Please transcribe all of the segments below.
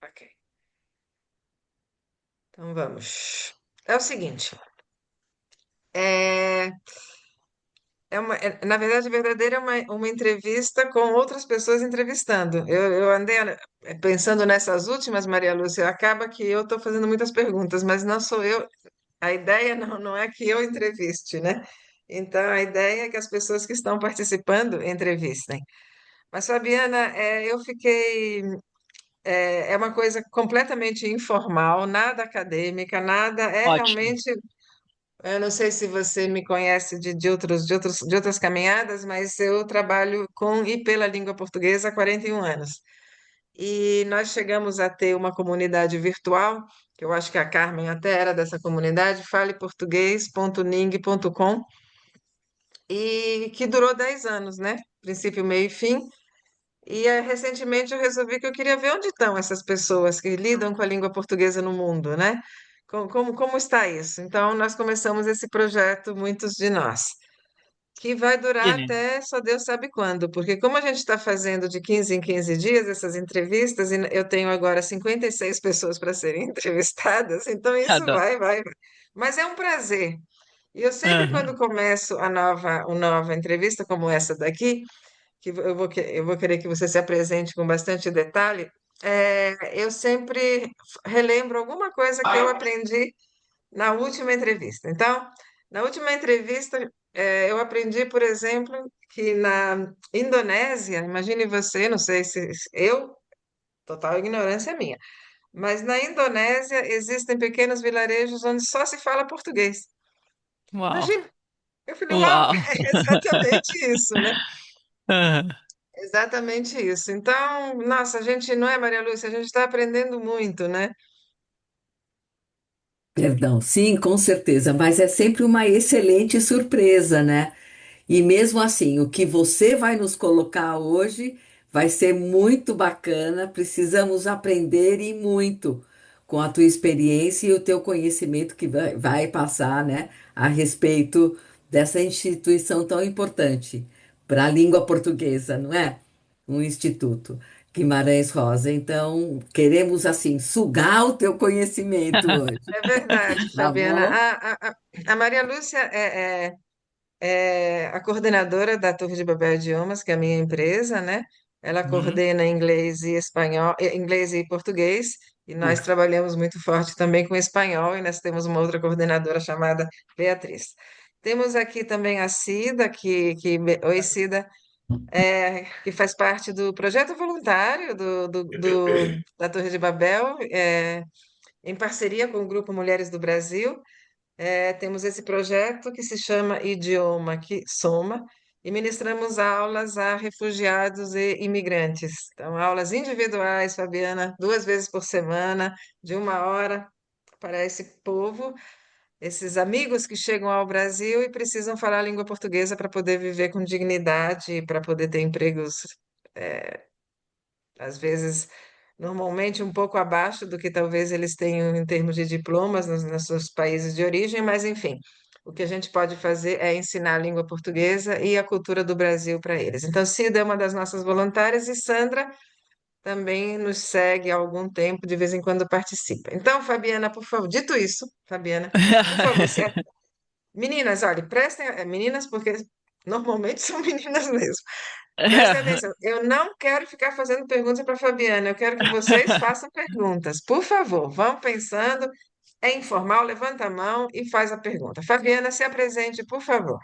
Ok, então vamos. É o seguinte, é, na verdade, verdadeira é uma entrevista com outras pessoas entrevistando. Eu andei pensando nessas últimas, Maria Lúcia, acaba que eu estou fazendo muitas perguntas, mas não sou eu. A ideia não é que eu entreviste, né? Então, a ideia é que as pessoas que estão participando entrevistem. Mas, Fabiana, eu fiquei. É uma coisa completamente informal, nada acadêmica, nada. É Ótimo. realmente. Eu não sei se você me conhece de outras caminhadas, mas eu trabalho com e pela língua portuguesa há 41 anos. E nós chegamos a ter uma comunidade virtual, que eu acho que a Carmen até era dessa comunidade, faleportuguês.ning.com, e que durou 10 anos, né? Princípio, meio e fim. E recentemente eu resolvi que eu queria ver onde estão essas pessoas que lidam com a língua portuguesa no mundo, né? Como está isso? Então, nós começamos esse projeto, muitos de nós, que vai durar Beleza. até só Deus sabe quando, porque como a gente está fazendo de 15 em 15 dias essas entrevistas, e eu tenho agora 56 pessoas para serem entrevistadas, então isso Adoro. vai. Mas é um prazer. E eu sempre, quando Aham. começo uma nova entrevista, como essa daqui, que eu vou querer que você se apresente com bastante detalhe, eu sempre relembro alguma coisa que eu aprendi na última entrevista. Então, na última entrevista, eu aprendi, por exemplo, que na Indonésia, imagine você, não sei se eu, total ignorância minha, mas na Indonésia existem pequenos vilarejos onde só se fala português. Uau. Imagina, eu falei, uau, Uau. é exatamente isso, né? Aham. Exatamente isso. Então, nossa, a gente não é, Maria Lúcia, a gente está aprendendo muito, né? Perdão, sim, com certeza, mas é sempre uma excelente surpresa, né? E mesmo assim, o que você vai nos colocar hoje vai ser muito bacana. Precisamos aprender e muito com a tua experiência e o teu conhecimento que vai passar, né, a respeito dessa instituição tão importante para a língua portuguesa, não é? Um instituto Guimarães Rosa. Então, queremos assim sugar o teu conhecimento hoje, É verdade, tá Fabiana. bom? A Maria Lúcia é a coordenadora da Torre de Babel Idiomas, que é a minha empresa, né? Ela Uhum. coordena inglês e espanhol, inglês e português, e nós Isso. trabalhamos muito forte também com espanhol, e nós temos uma outra coordenadora chamada Beatriz. Temos aqui também a Cida, oi Cida, que faz parte do projeto voluntário da Torre de Babel, em parceria com o Grupo Mulheres do Brasil. Temos esse projeto que se chama Idioma que Soma, e ministramos aulas a refugiados e imigrantes. Então, aulas individuais, Fabiana, 2 vezes por semana, de 1 hora, para esse povo, esses amigos que chegam ao Brasil e precisam falar a língua portuguesa para poder viver com dignidade, para poder ter empregos, às vezes, normalmente um pouco abaixo do que talvez eles tenham em termos de diplomas nos seus países de origem, mas enfim, o que a gente pode fazer é ensinar a língua portuguesa e a cultura do Brasil para eles. Então, Cida é uma das nossas voluntárias e Sandra também nos segue há algum tempo, de vez em quando participa. Então, Fabiana, por favor, dito isso, Fabiana, por favor, meninas, olha, prestem, meninas, porque normalmente são meninas mesmo. Prestem atenção. Eu não quero ficar fazendo perguntas para a Fabiana. Eu quero que vocês façam perguntas. Por favor, vão pensando. É informal, levanta a mão e faz a pergunta. Fabiana, se apresente, por favor.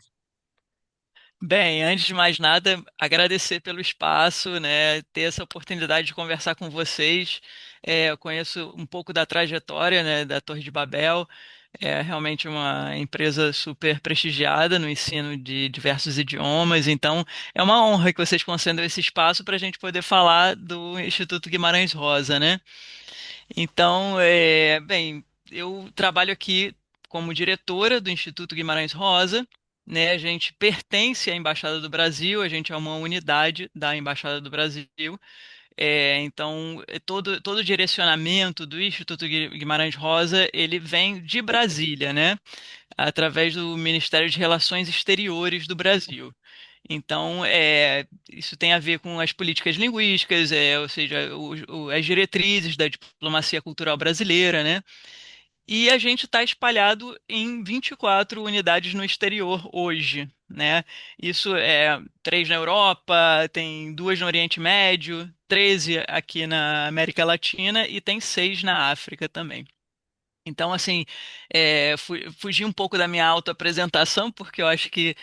Bem, antes de mais nada, agradecer pelo espaço, né, ter essa oportunidade de conversar com vocês. Eu conheço um pouco da trajetória, né, da Torre de Babel. É realmente uma empresa super prestigiada no ensino de diversos idiomas. Então, é uma honra que vocês concedam esse espaço para a gente poder falar do Instituto Guimarães Rosa, né? Então, bem, eu trabalho aqui como diretora do Instituto Guimarães Rosa, né? A gente pertence à Embaixada do Brasil, a gente é uma unidade da Embaixada do Brasil. Então, todo o direcionamento do Instituto Guimarães Rosa, ele vem de Brasília, né? Através do Ministério de Relações Exteriores do Brasil. Então, isso tem a ver com as políticas linguísticas, ou seja, as diretrizes da diplomacia cultural brasileira, né? E a gente está espalhado em 24 unidades no exterior hoje, né? Isso é três na Europa, tem duas no Oriente Médio, 13 aqui na América Latina e tem seis na África também. Então, assim, fugi um pouco da minha autoapresentação, porque eu acho que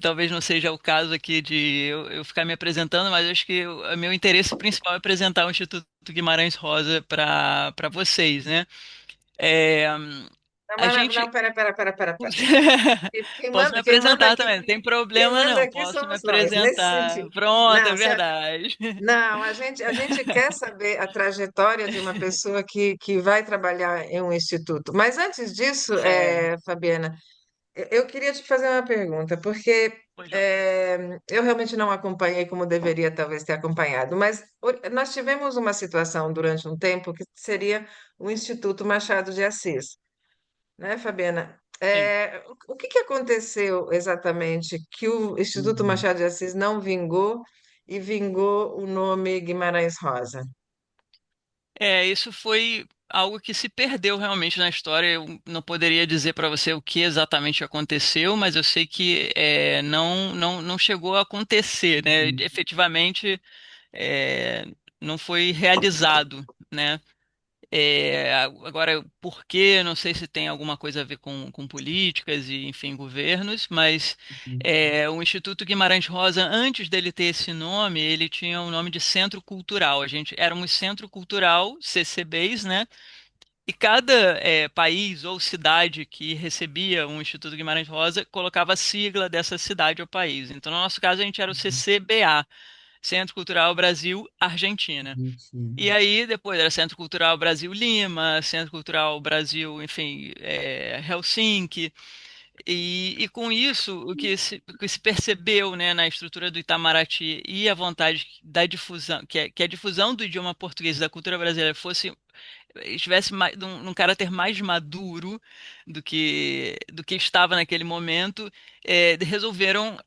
talvez não seja o caso aqui de eu ficar me apresentando, mas eu acho que o meu interesse principal é apresentar o Instituto Guimarães Rosa para vocês, né? É, Não, a não, gente. pera. Posso me Quem manda apresentar aqui, também, não tem quem problema manda não, aqui posso me somos nós, nesse apresentar. sentido. Pronto, é Não, verdade. não, a gente quer saber a trajetória de uma pessoa que vai trabalhar em um instituto. Mas antes disso, Certo. Fabiana, eu queria te fazer uma pergunta, porque Pois não. eu realmente não acompanhei como deveria talvez ter acompanhado, mas nós tivemos uma situação durante um tempo que seria o Instituto Machado de Assis, né, Fabiana? Sim. O que que aconteceu exatamente que o Instituto Machado de Assis não vingou e vingou o nome Guimarães Rosa? Isso foi algo que se perdeu realmente na história. Eu não poderia dizer para você o que exatamente aconteceu, mas eu sei que não chegou a acontecer, né? Efetivamente, é, não foi realizado, né? Agora, por quê? Não sei se tem alguma coisa a ver com políticas e, enfim, governos, mas o Instituto Guimarães Rosa, antes dele ter esse nome, ele tinha o nome de Centro Cultural. A gente éramos Centro Cultural, CCBs, né? E cada país ou cidade que recebia um Instituto Guimarães Rosa colocava a sigla dessa cidade ou país. Então, no nosso caso, a gente era o CCBA, Centro Cultural Brasil Argentina. E Argentina. aí, depois era Centro Cultural Brasil Lima, Centro Cultural Brasil, enfim, Helsinki. E com isso, o que se percebeu, né, na estrutura do Itamaraty e a vontade da difusão, que a difusão do idioma português e da cultura brasileira estivesse num caráter mais maduro do que estava naquele momento, resolveram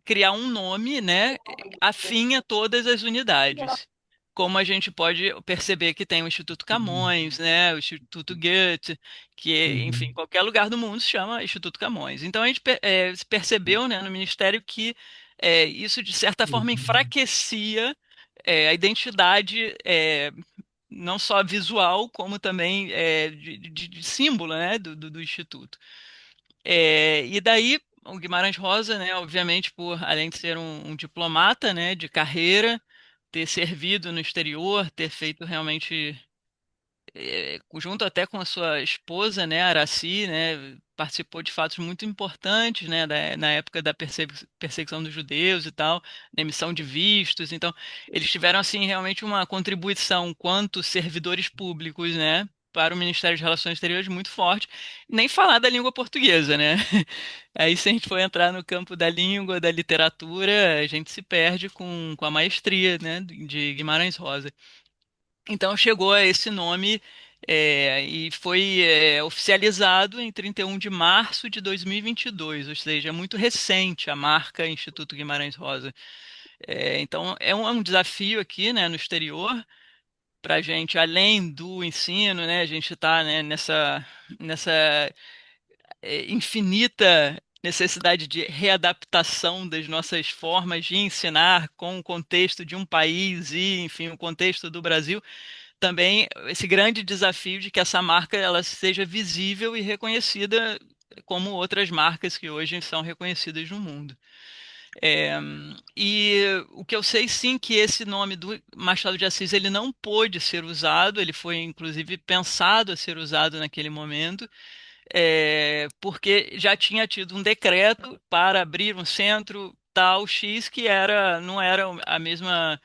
criar um nome, né, afim a todas as unidades. Como a gente pode perceber que tem o Instituto Camões, né, o Instituto Goethe, que, enfim, Uhum. qualquer lugar do mundo se chama Instituto Camões. Então a gente se percebeu, né, no Ministério que isso, de certa forma, Uhum. enfraquecia a identidade não só visual, como também de símbolo, né, do Instituto. E daí, o Guimarães Rosa, né, obviamente, além de ser um diplomata, né, de carreira, ter servido no exterior, ter feito realmente junto até com a sua esposa, né, Araci, né, participou de fatos muito importantes, né, na época da perseguição dos judeus e tal, na emissão de vistos. Então, eles tiveram assim realmente uma contribuição quanto servidores públicos, né, para o Ministério de Relações Exteriores muito forte. Nem falar da língua portuguesa, né? Aí, se a gente for entrar no campo da língua, da literatura, a gente se perde com a maestria, né, de Guimarães Rosa. Então chegou a esse nome e foi oficializado em 31 de março de 2022, ou seja, é muito recente a marca Instituto Guimarães Rosa. Então é um desafio aqui, né, no exterior, para a gente, além do ensino, né, a gente está, né, nessa infinita necessidade de readaptação das nossas formas de ensinar com o contexto de um país e, enfim, o contexto do Brasil também esse grande desafio de que essa marca ela seja visível e reconhecida como outras marcas que hoje são reconhecidas no mundo. É, e o que eu sei sim que esse nome do Machado de Assis ele não pôde ser usado, ele foi inclusive pensado a ser usado naquele momento, porque já tinha tido um decreto para abrir um centro tal X que não era a mesma,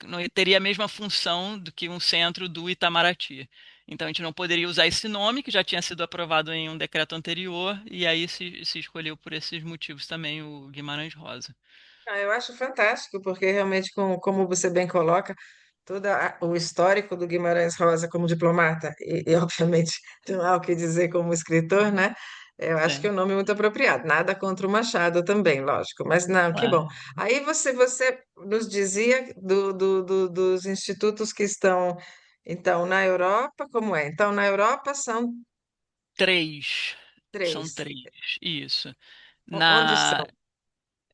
não teria a mesma função do que um centro do Itamaraty. Então a gente não poderia usar esse nome que já tinha sido aprovado em um decreto anterior, e aí se escolheu por esses motivos também o Guimarães Rosa. Eu acho fantástico, porque realmente, como você bem coloca, todo o histórico do Guimarães Rosa como diplomata, e obviamente não há o que dizer como escritor, né? Eu acho que é Sim. um nome muito apropriado. Nada contra o Machado também, lógico. Mas não, que bom. Claro. Aí você nos dizia dos institutos que estão, então, na Europa, como é? Então, na Europa são Três. São três. três. Isso. Onde Na são?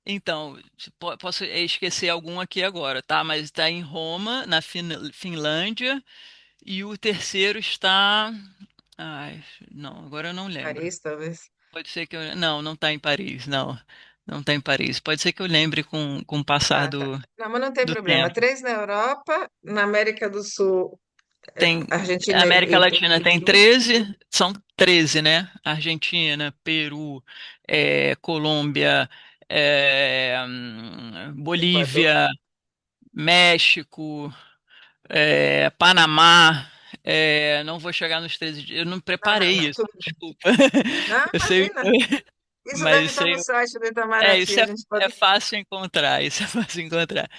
Então, posso esquecer algum aqui agora, tá? Mas está em Roma, na Finlândia, e o terceiro está. Ai, não, agora eu não lembro. Paris, talvez. Pode ser que eu. Não, não está em Paris, não. Não está em Paris. Pode ser que eu lembre com o passar Ah, tá. Não, mas não tem do problema. tempo. Três na Europa, na América do Sul, Tem. A Argentina América Latina e tem Peru. 13, são 13, né? Argentina, Peru, Colômbia, Equador. Bolívia, México. Panamá, não vou chegar nos 13 dias. Eu não Não, não, preparei não, isso, tudo bem. desculpa. Não, Eu sei, imagina. Isso mas deve isso estar no aí, site do isso Itamaraty. A gente é pode. fácil encontrar, isso é fácil encontrar.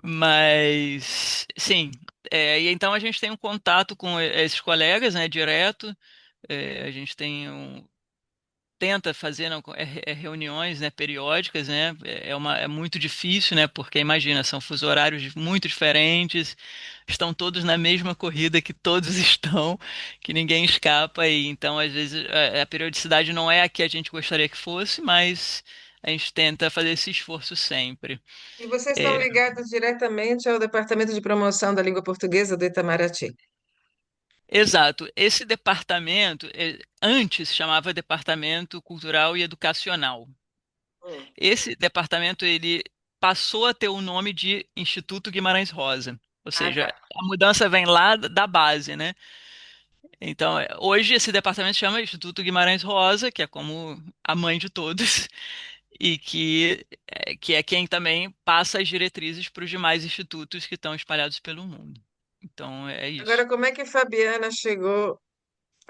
Mas, sim, e então a gente tem um contato com esses colegas, né, direto. A gente tenta fazer não, reuniões, né, periódicas, né? É muito difícil, né? Porque imagina, são fusos horários muito diferentes, estão todos na mesma corrida que todos estão, que ninguém escapa e então às vezes a periodicidade não é a que a gente gostaria que fosse, mas a gente tenta fazer esse esforço sempre. E vocês estão É, ligados diretamente ao Departamento de Promoção da Língua Portuguesa do Itamaraty. exato. Esse departamento antes chamava Departamento Cultural e Educacional. Hum. Esse departamento ele passou a ter o nome de Instituto Guimarães Rosa, ou Ah, tá. seja, a mudança vem lá da base, né? Então, hoje esse departamento chama Instituto Guimarães Rosa, que é como a mãe de todos, e que é quem também passa as diretrizes para os demais institutos que estão espalhados pelo mundo. Então, é isso. Agora, como é que Fabiana chegou,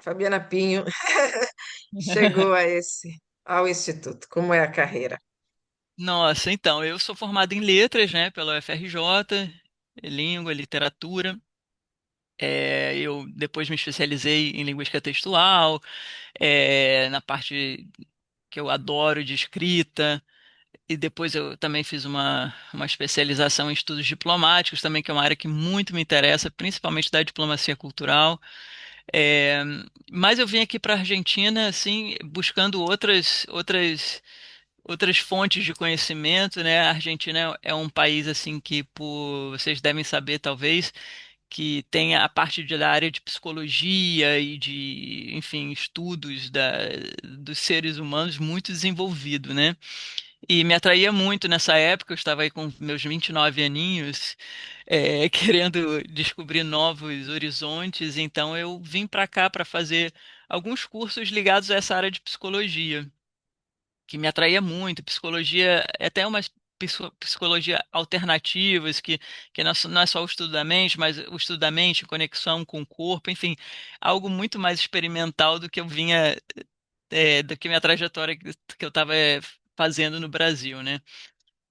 Fabiana Pinho, chegou ao Instituto? Como é a carreira? Nossa, então, eu sou formado em letras, né, pela UFRJ, língua, literatura. Eu depois me especializei em linguística textual, na parte que eu adoro de escrita, e depois eu também fiz uma especialização em estudos diplomáticos, também, que é uma área que muito me interessa, principalmente da diplomacia cultural. É, mas eu vim aqui para a Argentina, assim, buscando outras fontes de conhecimento, né? A Argentina é um país, assim, que, vocês devem saber, talvez, que tem a parte da área de psicologia e de, enfim, estudos dos seres humanos muito desenvolvido, né? E me atraía muito nessa época, eu estava aí com meus 29 aninhos, querendo descobrir novos horizontes, então eu vim para cá para fazer alguns cursos ligados a essa área de psicologia que me atraía muito. Psicologia, é até uma psicologia alternativas, que não é só o estudo da mente, mas o estudo da mente, conexão com o corpo, enfim, algo muito mais experimental do que eu vinha, do que minha trajetória que eu estava fazendo no Brasil, né?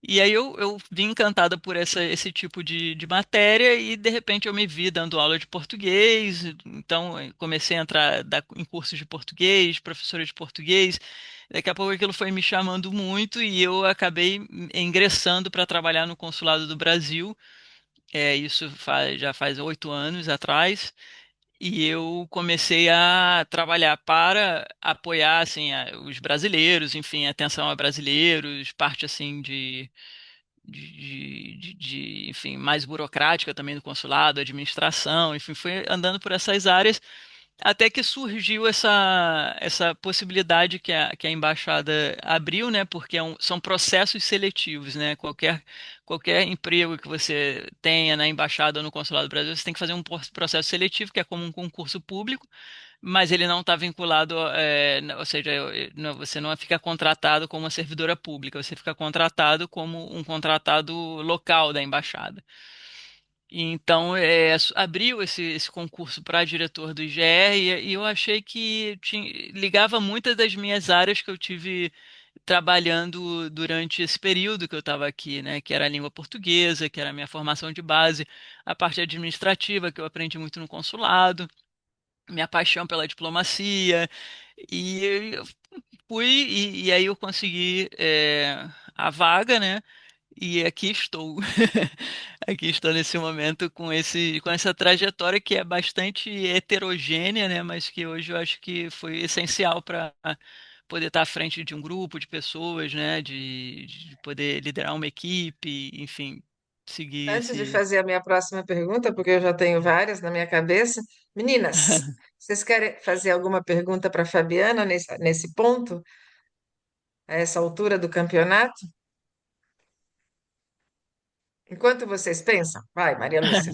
E aí eu vim encantada por esse tipo de matéria e de repente eu me vi dando aula de português, então comecei a entrar em cursos de português, professora de português. Daqui a pouco aquilo foi me chamando muito e eu acabei ingressando para trabalhar no Consulado do Brasil. Isso já faz 8 anos atrás. E eu comecei a trabalhar para apoiar assim os brasileiros, enfim, atenção a brasileiros, parte assim enfim, mais burocrática também do consulado, administração, enfim, foi andando por essas áreas até que surgiu essa possibilidade que a embaixada abriu, né? Porque são processos seletivos, né? Qualquer emprego que você tenha na embaixada ou no consulado do Brasil, você tem que fazer um processo seletivo, que é como um concurso público, mas ele não está vinculado, ou seja, você não fica contratado como uma servidora pública, você fica contratado como um contratado local da embaixada. E então, abriu esse concurso para diretor do IGR e eu achei que ligava muitas das minhas áreas que eu tive trabalhando durante esse período que eu estava aqui, né? Que era a língua portuguesa, que era a minha formação de base, a parte administrativa que eu aprendi muito no consulado, minha paixão pela diplomacia. E eu fui, e aí eu consegui a vaga, né? E aqui estou. Aqui estou nesse momento com essa trajetória que é bastante heterogênea, né? Mas que hoje eu acho que foi essencial para poder estar à frente de um grupo de pessoas, né? De poder liderar uma equipe, enfim, seguir Antes de esse. fazer a minha próxima pergunta, porque eu já tenho várias na minha cabeça, meninas, vocês querem fazer alguma pergunta para a Fabiana nesse ponto, a essa altura do campeonato? Enquanto vocês pensam, vai, Maria Lúcia,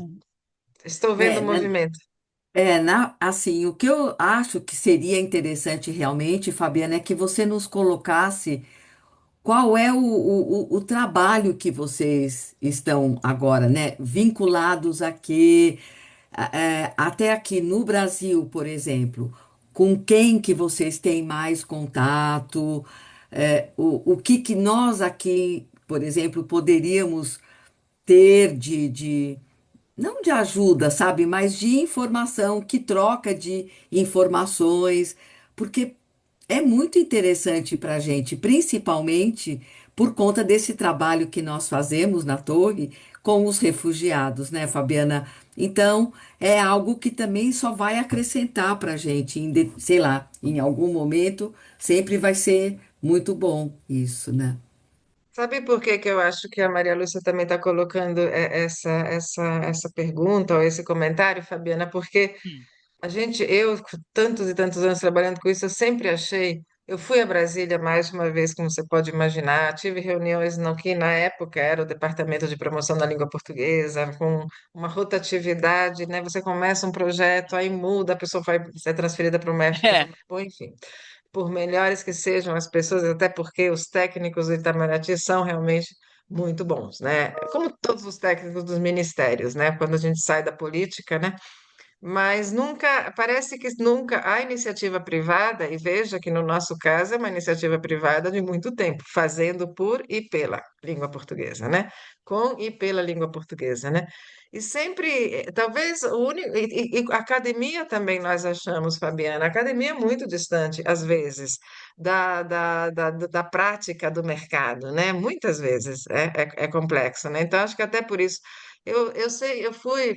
estou vendo o É, né? movimento. Assim, o que eu acho que seria interessante realmente, Fabiana, é que você nos colocasse qual é o trabalho que vocês estão agora, né, vinculados aqui, até aqui no Brasil, por exemplo, com quem que vocês têm mais contato, o que que nós aqui, por exemplo, poderíamos ter não de ajuda, sabe, mas de informação, que troca de informações, porque é muito interessante para a gente, principalmente por conta desse trabalho que nós fazemos na Torre com os refugiados, né, Fabiana? Então, é algo que também só vai acrescentar para a gente, sei lá, em algum momento, sempre vai ser muito bom isso, né? Sabe por que que eu acho que a Maria Lúcia também está colocando essa pergunta ou esse comentário, Fabiana? Porque Hum. eu, com tantos e tantos anos trabalhando com isso, eu sempre achei. Eu fui a Brasília mais uma vez, como você pode imaginar, tive reuniões no que na época era o Departamento de Promoção da Língua Portuguesa, com uma rotatividade, né? Você começa um projeto, aí muda, a pessoa vai ser transferida para o México, É, bom, enfim. Por melhores que sejam as pessoas, até porque os técnicos do Itamaraty são realmente muito bons, né? Como todos os técnicos dos ministérios, né? Quando a gente sai da política, né? Mas nunca, parece que nunca a iniciativa privada, e veja que no nosso caso é uma iniciativa privada de muito tempo, fazendo por e pela língua portuguesa, né? Com e pela língua portuguesa, né? E sempre, talvez o único, e a academia também nós achamos, Fabiana, a academia é muito distante, às vezes, da prática do mercado, né? Muitas vezes é complexo, né? Então, acho que até por isso eu sei,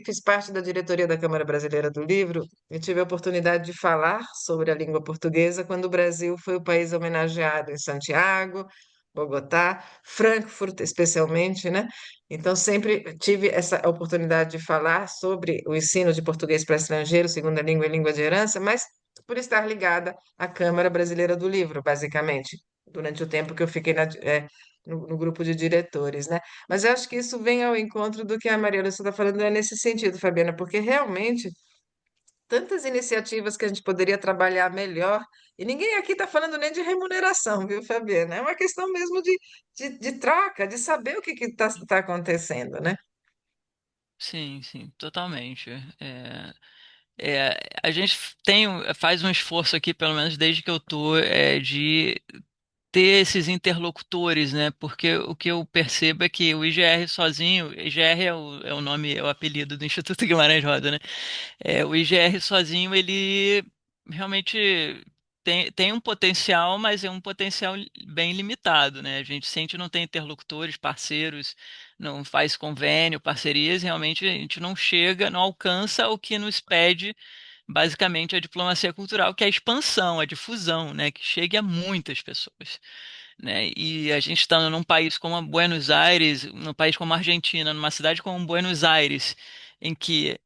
fiz parte da diretoria da Câmara Brasileira do Livro e tive a oportunidade de falar sobre a língua portuguesa quando o Brasil foi o país homenageado em Santiago, Bogotá, Frankfurt, especialmente, né? Então, sempre tive essa oportunidade de falar sobre o ensino de português para estrangeiros, segunda língua e língua de herança, mas por estar ligada à Câmara Brasileira do Livro, basicamente, durante o tempo que eu fiquei no grupo de diretores, né? Mas eu acho que isso vem ao encontro do que a Maria Lúcia está falando, é nesse sentido, Fabiana, porque realmente tantas iniciativas que a gente poderia trabalhar melhor, e ninguém aqui está falando nem de remuneração, viu, Fabiana? É uma questão mesmo de troca, de saber o que está acontecendo, né? sim, sim, totalmente. A gente faz um esforço aqui, pelo menos desde que eu tô, de ter esses interlocutores, né? Porque o que eu percebo é que o IGR sozinho, IGR é o nome, é o apelido do Instituto Guimarães Rosa, né? O IGR sozinho, ele realmente tem um potencial, mas é um potencial bem limitado, né? A gente sente não tem interlocutores, parceiros, não faz convênio, parcerias, realmente a gente não chega, não alcança o que nos pede basicamente a diplomacia cultural, que é a expansão, a difusão, né? Que chegue a muitas pessoas, né? E a gente estando num país como Buenos Aires, num país como a Argentina, numa cidade como Buenos Aires, em que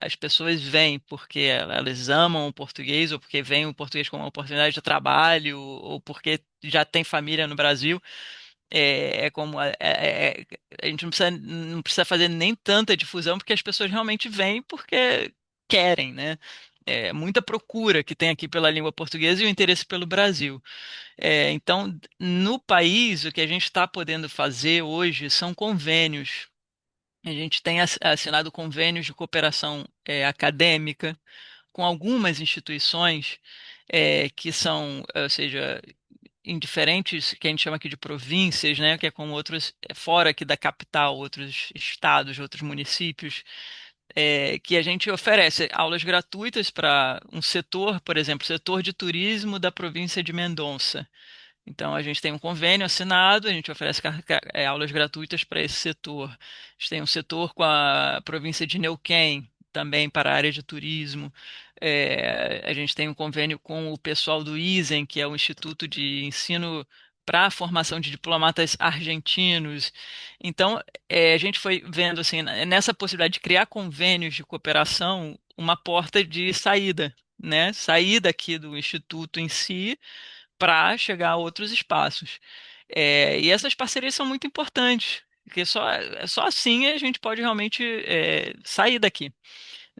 as pessoas vêm porque elas amam o português, ou porque veem o português como uma oportunidade de trabalho, ou porque já tem família no Brasil. A gente não precisa fazer nem tanta difusão, porque as pessoas realmente vêm porque querem, né? É muita procura que tem aqui pela língua portuguesa e o interesse pelo Brasil. Então, no país, o que a gente está podendo fazer hoje são convênios. A gente tem assinado convênios de cooperação acadêmica com algumas instituições que são, ou seja, em diferentes, que a gente chama aqui de províncias, né, que é com outros, fora aqui da capital, outros estados, outros municípios, que a gente oferece aulas gratuitas para um setor, por exemplo, setor de turismo da província de Mendonça. Então, a gente tem um convênio assinado, a gente oferece aulas gratuitas para esse setor. A gente tem um setor com a província de Neuquén, também para a área de turismo. A gente tem um convênio com o pessoal do ISEM, que é o Instituto de Ensino para a Formação de Diplomatas Argentinos. Então, a gente foi vendo assim, nessa possibilidade de criar convênios de cooperação, uma porta de saída, né? Sair daqui do Instituto em si para chegar a outros espaços. E essas parcerias são muito importantes, porque só assim a gente pode realmente sair daqui.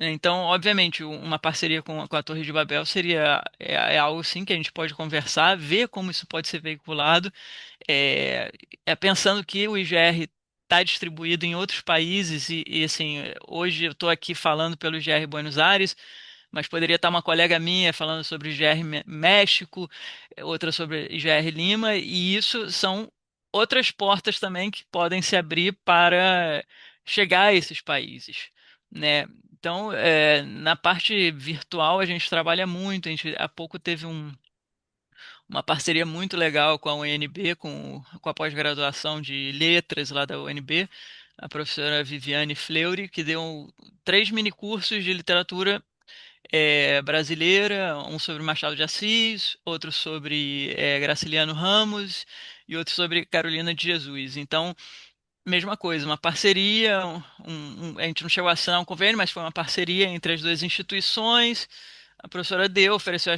Então, obviamente, uma parceria com a Torre de Babel seria algo sim que a gente pode conversar, ver como isso pode ser veiculado, é, pensando que o IGR está distribuído em outros países assim, hoje eu estou aqui falando pelo IGR Buenos Aires, mas poderia estar uma colega minha falando sobre IGR México, outra sobre IGR Lima, e isso são outras portas também que podem se abrir para chegar a esses países, né? Então, na parte virtual a gente trabalha muito. A gente há pouco teve uma parceria muito legal com a UNB, com a pós-graduação de letras lá da UNB, a professora Viviane Fleury, que deu 3 minicursos de literatura brasileira, um sobre Machado de Assis, outro sobre Graciliano Ramos e outro sobre Carolina de Jesus. Então, mesma coisa, uma parceria, a gente não chegou a assinar um convênio, mas foi uma parceria entre as duas instituições. A professora deu, ofereceu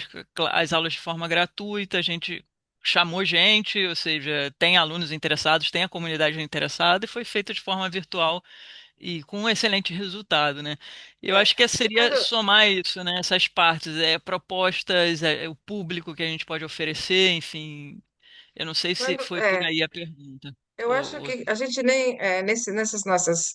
as aulas de forma gratuita, a gente chamou gente, ou seja, tem alunos interessados, tem a comunidade interessada, e foi feita de forma virtual e com um excelente resultado, né? Eu É, acho que seria quando, somar isso, né? Essas partes, propostas, o público que a gente pode oferecer, enfim. Eu não sei se quando, foi por aí a pergunta. Eu acho que a gente nem, nessas nossas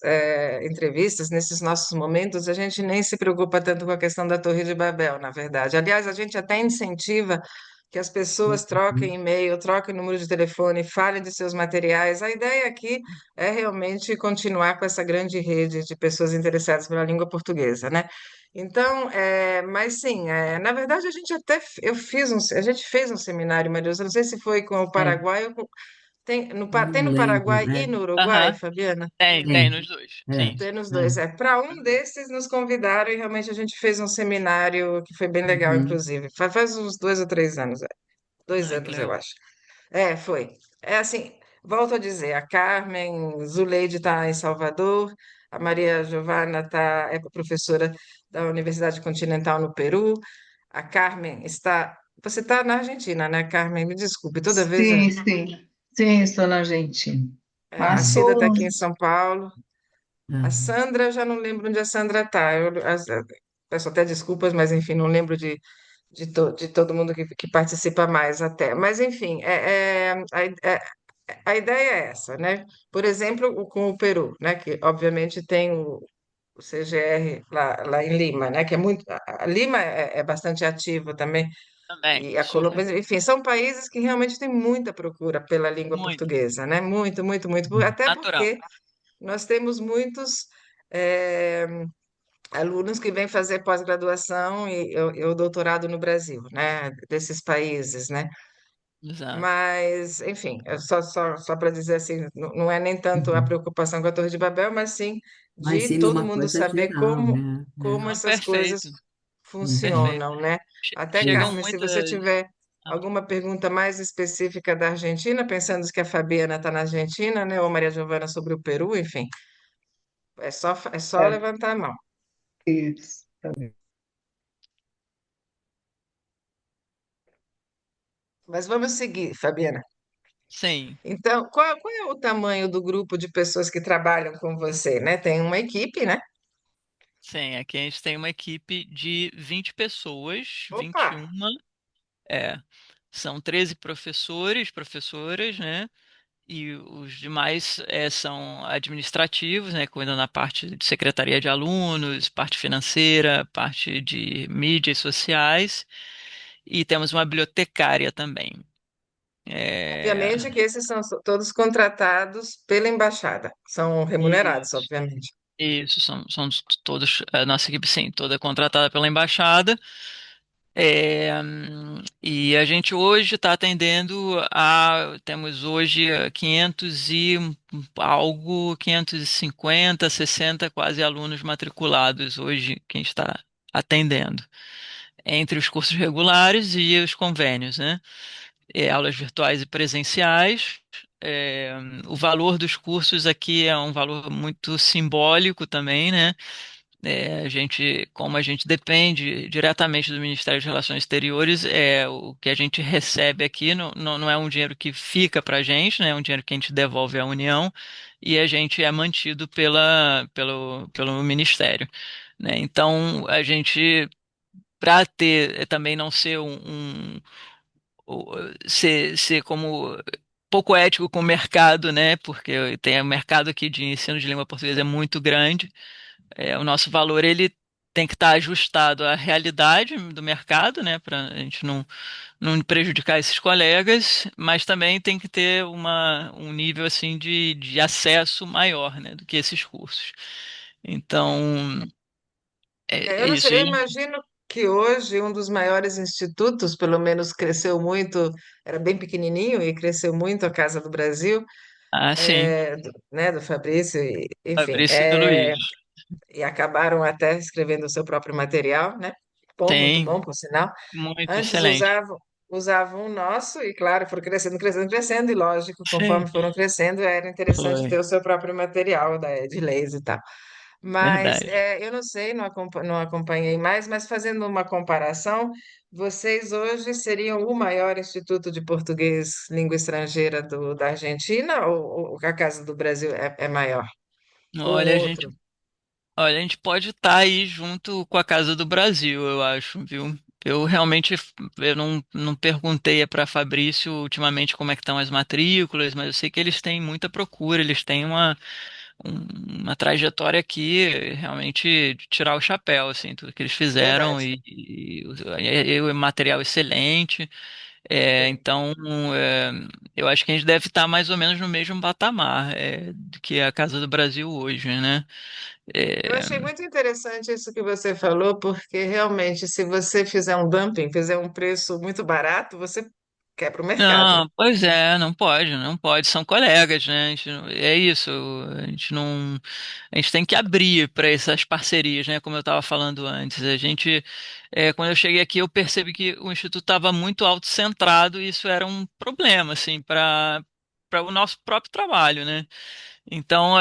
entrevistas, nesses nossos momentos, a gente nem se preocupa tanto com a questão da Torre de Babel, na verdade. Aliás, a gente até incentiva que as pessoas troquem Uhum. e-mail, troquem número de telefone, falem de seus materiais. A ideia aqui é realmente continuar com essa grande rede de pessoas interessadas pela língua portuguesa, né? Então, mas sim, na verdade a gente fez um seminário, Maria, eu não sei se foi com o É, Paraguai ou tem não no lembro, Paraguai e né? no Uruguai, Aham, Fabiana? tem Tem, nos dois, é, sim. Tem nos dois. é. Para um desses nos convidaram e realmente a gente fez um seminário que foi bem legal, Uhum. inclusive. Faz uns 2 ou 3 anos, 2 anos, Que eu legal. acho. Foi. É assim, volto a dizer, a Carmen Zuleide está em Salvador, a Maria Giovana é professora da Universidade Continental no Peru, a Carmen está. Você está na Argentina, né, Carmen? Me desculpe, toda vez Sim, sim. Sim, estou na Argentina. a Mas Cida está sou. aqui em São Paulo. A Uhum. Sandra, eu já não lembro onde a Sandra está. Peço até desculpas, mas enfim, não lembro de todo mundo que participa mais até. Mas enfim, a ideia é essa, né? Por exemplo, com o Peru, né? Que obviamente tem o CGR lá em Lima, né? Que é muito. A Lima é bastante ativo também, Também, e a Colômbia, super. enfim, são países que realmente têm muita procura pela língua Muito. portuguesa, né? Muito, muito, muito. Até Natural. porque nós temos muitos eh, alunos que vêm fazer pós-graduação e o doutorado no Brasil, né? Desses países, né? Exato. Mas, enfim, só para dizer assim, não é nem tanto a Uhum. preocupação com a Torre de Babel, mas sim Mas de sim todo numa mundo coisa saber geral, né? como Não, essas coisas perfeito. Uhum. Perfeito. funcionam, né? Até, Chegam Carmen, se você muitas. tiver Ah, alguma pergunta mais específica da Argentina, pensando que a Fabiana está na Argentina, né? Ou Maria Giovana sobre o Peru, enfim, é só É, levantar a mão. isso. Tá bem. Mas vamos seguir, Fabiana. sim, Então, qual é o tamanho do grupo de pessoas que trabalham com você, né? Tem uma equipe, né? sim. Aqui a gente tem uma equipe de 20 pessoas, Opa! 21. É, são 13 professores, professoras, né? E os demais são administrativos, né? Cuidam da parte de secretaria de alunos, parte financeira, parte de mídias sociais. E temos uma bibliotecária também. É, Obviamente que esses são todos contratados pela embaixada, são remunerados, isso. obviamente. Isso, somos todos, a nossa equipe, sim, toda contratada pela embaixada. E a gente hoje está atendendo temos hoje 500 e algo, 550, 60 quase alunos matriculados hoje que a gente está atendendo, entre os cursos regulares e os convênios, né? Aulas virtuais e presenciais. É, o valor dos cursos aqui é um valor muito simbólico também, né? Como a gente depende diretamente do Ministério das Relações Exteriores, o que a gente recebe aqui não é um dinheiro que fica para a gente, né? É um dinheiro que a gente devolve à União e a gente é mantido pelo Ministério, né? Então, a gente, para ter, também não ser ser como pouco ético com o mercado, né? Porque tem o mercado aqui de ensino de língua portuguesa é muito grande. O nosso valor ele tem que estar ajustado à realidade do mercado, né, para a gente não prejudicar esses colegas, mas também tem que ter um nível assim de acesso maior, né, do que esses cursos. Então, Eu é não isso. sei, eu imagino que hoje um dos maiores institutos, pelo menos cresceu muito, era bem pequenininho e cresceu muito a Casa do Brasil, Sim, né, do Fabrício, enfim, Fabrício e do Luiz. e acabaram até escrevendo o seu próprio material, né? Bom, muito Tem, bom, por sinal. muito Antes excelente. usavam o nosso, e claro, foram crescendo, crescendo, crescendo, e lógico, Sim, conforme foram crescendo, era interessante ter foi, o seu próprio material da Edleis e tal. Mas verdade. eu não sei, não acompanhei mais, mas fazendo uma comparação, vocês hoje seriam o maior instituto de português língua estrangeira da Argentina ou a Casa do Brasil é maior? Ou um Olha, a gente outro? Olha, a gente pode estar aí junto com a Casa do Brasil, eu acho, viu? Eu realmente eu não perguntei para Fabrício ultimamente como é que estão as matrículas, mas eu sei que eles têm muita procura, eles têm uma trajetória aqui realmente de tirar o chapéu, assim, tudo que eles fizeram Verdade. e o material excelente. Sim. Então, é, eu acho que a gente deve estar mais ou menos no mesmo patamar, do que a Casa do Brasil hoje, né? Eu É, achei muito interessante isso que você falou, porque realmente, se você fizer um dumping, fizer um preço muito barato, você quebra o mercado. Não, pois é, não pode, não pode, são colegas, né? É isso, a gente tem que abrir para essas parcerias, né? Como eu estava falando antes, quando eu cheguei aqui, eu percebi que o Instituto estava muito autocentrado e isso era um problema, assim, para o nosso próprio trabalho, né? Então,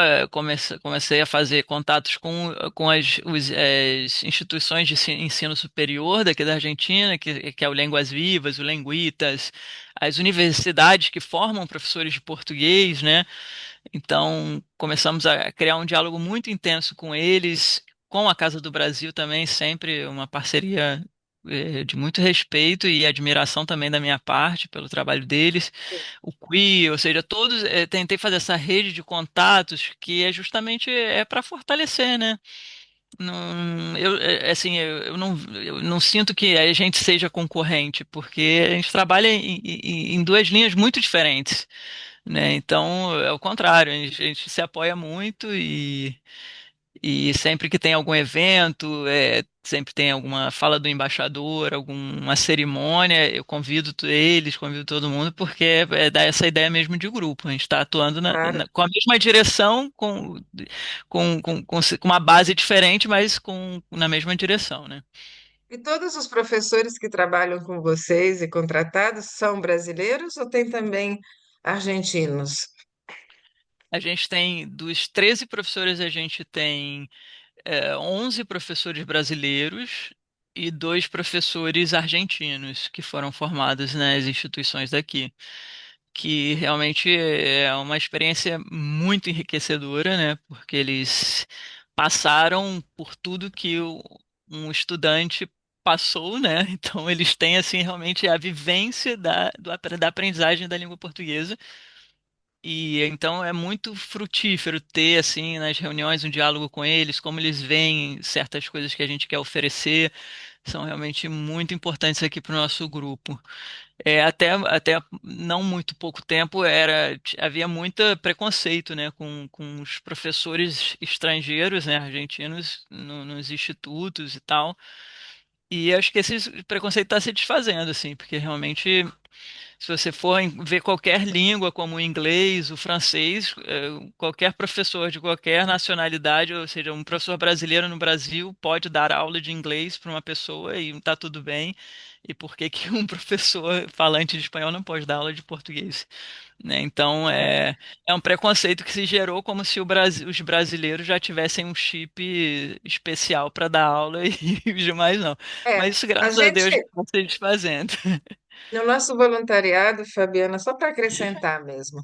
comecei a fazer contatos com as instituições de ensino superior daqui da Argentina, que é o Línguas Vivas, o Lenguitas, as universidades que formam professores de português, né? Então, começamos a criar um diálogo muito intenso com eles, com a Casa do Brasil também, sempre uma parceria, de muito respeito e admiração também da minha parte pelo trabalho deles. O QI, ou seja, todos, tentei fazer essa rede de contatos que é justamente para fortalecer, né? Não, assim, eu não sinto que a gente seja concorrente, porque a gente trabalha em duas linhas muito diferentes, né? Então, é o contrário, a gente se apoia muito e sempre que tem algum evento, sempre tem alguma fala do embaixador, alguma cerimônia, eu eles, convido todo mundo, porque dá essa ideia mesmo de grupo. A gente está atuando Claro. com a mesma direção, com uma base diferente, mas na mesma direção, né? E todos os professores que trabalham com vocês e contratados são brasileiros ou tem também argentinos? A gente tem, dos 13 professores, a gente tem 11 professores brasileiros e dois professores argentinos que foram formados nas instituições daqui, que realmente é uma experiência muito enriquecedora, né? Porque eles passaram por tudo que um estudante passou, né? Então eles têm assim realmente a vivência da aprendizagem da língua portuguesa. E então é muito frutífero ter assim nas reuniões um diálogo com eles, como eles veem certas coisas que a gente quer oferecer, são realmente muito importantes aqui para o nosso grupo. Até não muito pouco tempo havia muito preconceito, né, com os professores estrangeiros, né, argentinos nos institutos e tal. E acho que esse preconceito está se desfazendo, assim, porque realmente se você for ver qualquer língua, como o inglês, o francês, qualquer professor de qualquer nacionalidade, ou seja, um professor brasileiro no Brasil pode dar aula de inglês para uma pessoa e está tudo bem. E por que que um professor falante de espanhol não pode dar aula de português? Né? Então, é um preconceito que se gerou como se os brasileiros já tivessem um chip especial para dar aula e os demais não. É, Mas isso, a graças a gente, Deus, está se desfazendo. no nosso voluntariado, Fabiana, só para acrescentar mesmo,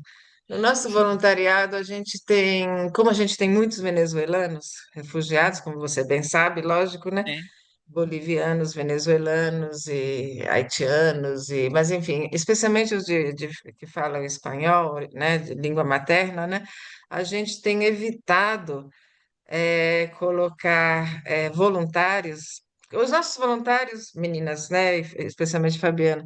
no nosso voluntariado a gente tem, como a gente tem muitos venezuelanos, refugiados, como você bem sabe, lógico, né? Sim. Bolivianos, venezuelanos e haitianos, mas enfim, especialmente os que falam espanhol, né, de língua materna, né? A gente tem evitado colocar voluntários. Os nossos voluntários, meninas, né, especialmente Fabiana,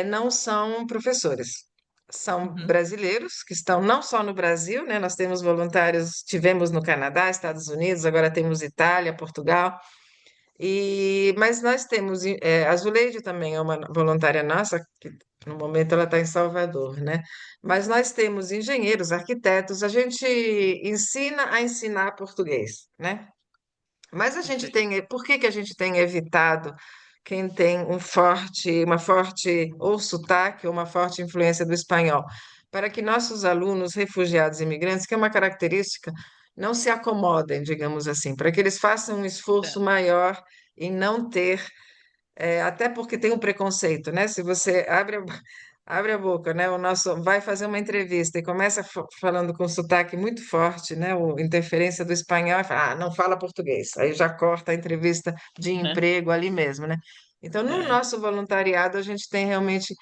não são professores. São Uhum. brasileiros que estão não só no Brasil, né? Nós temos voluntários, tivemos no Canadá, Estados Unidos, agora temos Itália, Portugal. Mas nós temos, a Zuleide também é uma voluntária nossa, que no momento ela está em Salvador, né? Mas nós temos engenheiros, arquitetos, a gente ensina a ensinar português, né? Mas a gente Perfeito. tem, por que que a gente tem evitado quem tem uma forte ou sotaque ou uma forte influência do espanhol? Para que nossos alunos, refugiados e imigrantes, que é uma característica, não se acomodem, digamos assim, para que eles façam um esforço É. maior em não ter até porque tem um preconceito, né? Se você abre a boca, né? O nosso vai fazer uma entrevista e começa falando com sotaque muito forte, né? O interferência do espanhol, e fala, não fala português. Aí já corta a entrevista de Né? emprego ali mesmo, né? Então, no É. nosso voluntariado, a gente tem realmente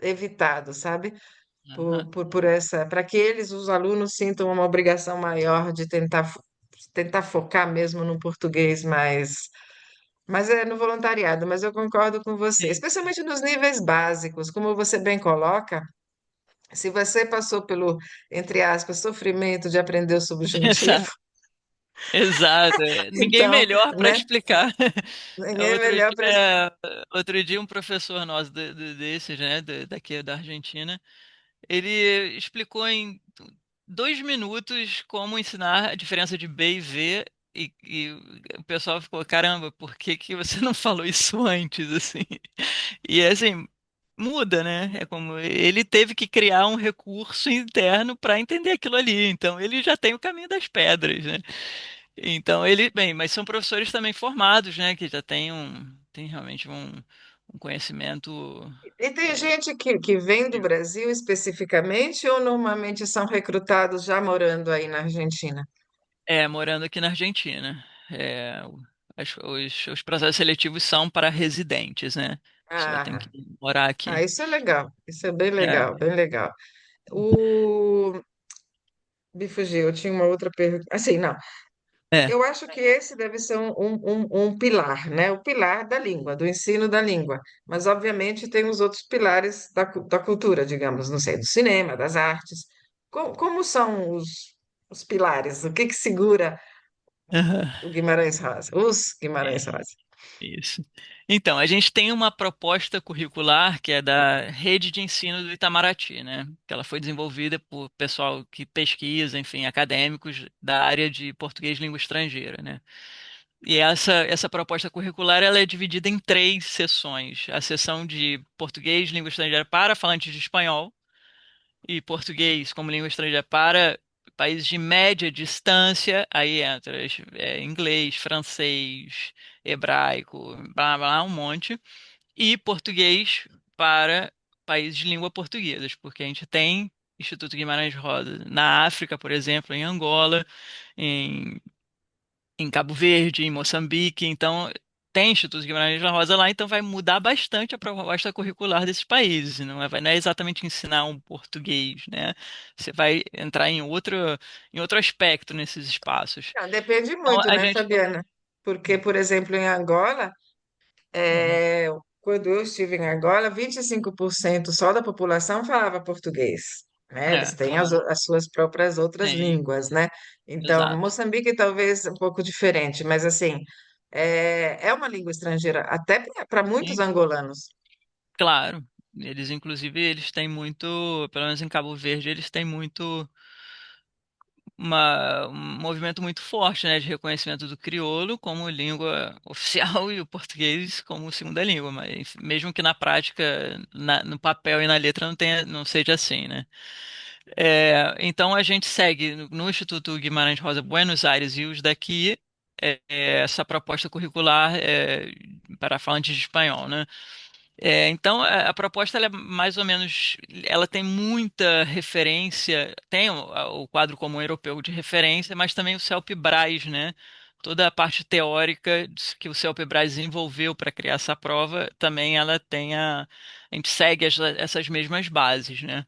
evitado, sabe? Aham. Por essa, para que eles, os alunos, sintam uma obrigação maior de tentar focar mesmo no português mas é no voluntariado, mas eu concordo com você, Sim. especialmente nos níveis básicos, como você bem coloca, se você passou pelo, entre aspas, sofrimento de aprender o subjuntivo, Exato. Exato. Ninguém então, melhor para né, explicar. ninguém é Outro melhor para. outro dia, um professor nosso desses, né, daqui da Argentina, ele explicou em 2 minutos como ensinar a diferença de B e V. E o pessoal ficou, caramba, por que que você não falou isso antes, assim? E assim, muda, né? É como ele teve que criar um recurso interno para entender aquilo ali. Então ele já tem o caminho das pedras, né? Então ele, bem, mas são professores também formados, né? Que já tem realmente um conhecimento E tem é, gente que vem do Brasil especificamente ou normalmente são recrutados já morando aí na Argentina? morando aqui na Argentina. É, os processos seletivos são para residentes, né? Você já tem Ah, que morar aqui. isso é legal, isso é bem É, legal, bem legal. O... Me fugiu, eu tinha uma outra pergunta. Assim, não. é, Eu acho que esse deve ser um pilar, né? O pilar da língua, do ensino da língua. Mas, obviamente, tem os outros pilares da cultura, digamos, não sei, do cinema, das artes. Como são os pilares? O que segura aham, o Guimarães Rosa? Os Guimarães é. Rosa? Isso. Então, a gente tem uma proposta curricular que é da Rede de Ensino do Itamaraty, né? Que ela foi desenvolvida por pessoal que pesquisa, enfim, acadêmicos da área de português língua estrangeira, né? E essa proposta curricular ela é dividida em 3 seções. A seção de português língua estrangeira para falantes de espanhol e português como língua estrangeira para países de média distância, aí entra inglês, francês, hebraico, blá blá, um monte, e português para países de língua portuguesa, porque a gente tem Instituto Guimarães Rosa na África, por exemplo, em Angola, em Cabo Verde, em Moçambique, então tem Instituto Guimarães Rosa lá, então vai mudar bastante a proposta curricular desses países, não é exatamente ensinar um português, né? Você vai entrar em outro aspecto nesses espaços. Não, depende Então muito, a né, gente Fabiana? Porque, por exemplo, em Angola, Uhum. É, quando eu estive em Angola, 25% só da população falava português, né? Eles têm Claro. as suas próprias outras Sim, línguas, né? Então, exato. Moçambique talvez um pouco diferente, mas assim, é uma língua estrangeira, até para muitos Sim, angolanos. claro. Eles, inclusive, eles têm muito, pelo menos em Cabo Verde, eles têm muito um movimento muito forte, né, de reconhecimento do crioulo como língua oficial e o português como segunda língua, mas mesmo que na prática, no papel e na letra não seja assim, né? Então a gente segue no Instituto Guimarães Rosa Buenos Aires e os daqui essa proposta curricular para falantes de espanhol, né? Então, a proposta ela é mais ou menos, ela tem muita referência, tem o quadro comum europeu de referência, mas também o CELP-Braz, né? Toda a parte teórica que o CELP-Braz desenvolveu para criar essa prova, também ela tem a gente segue essas mesmas bases, né?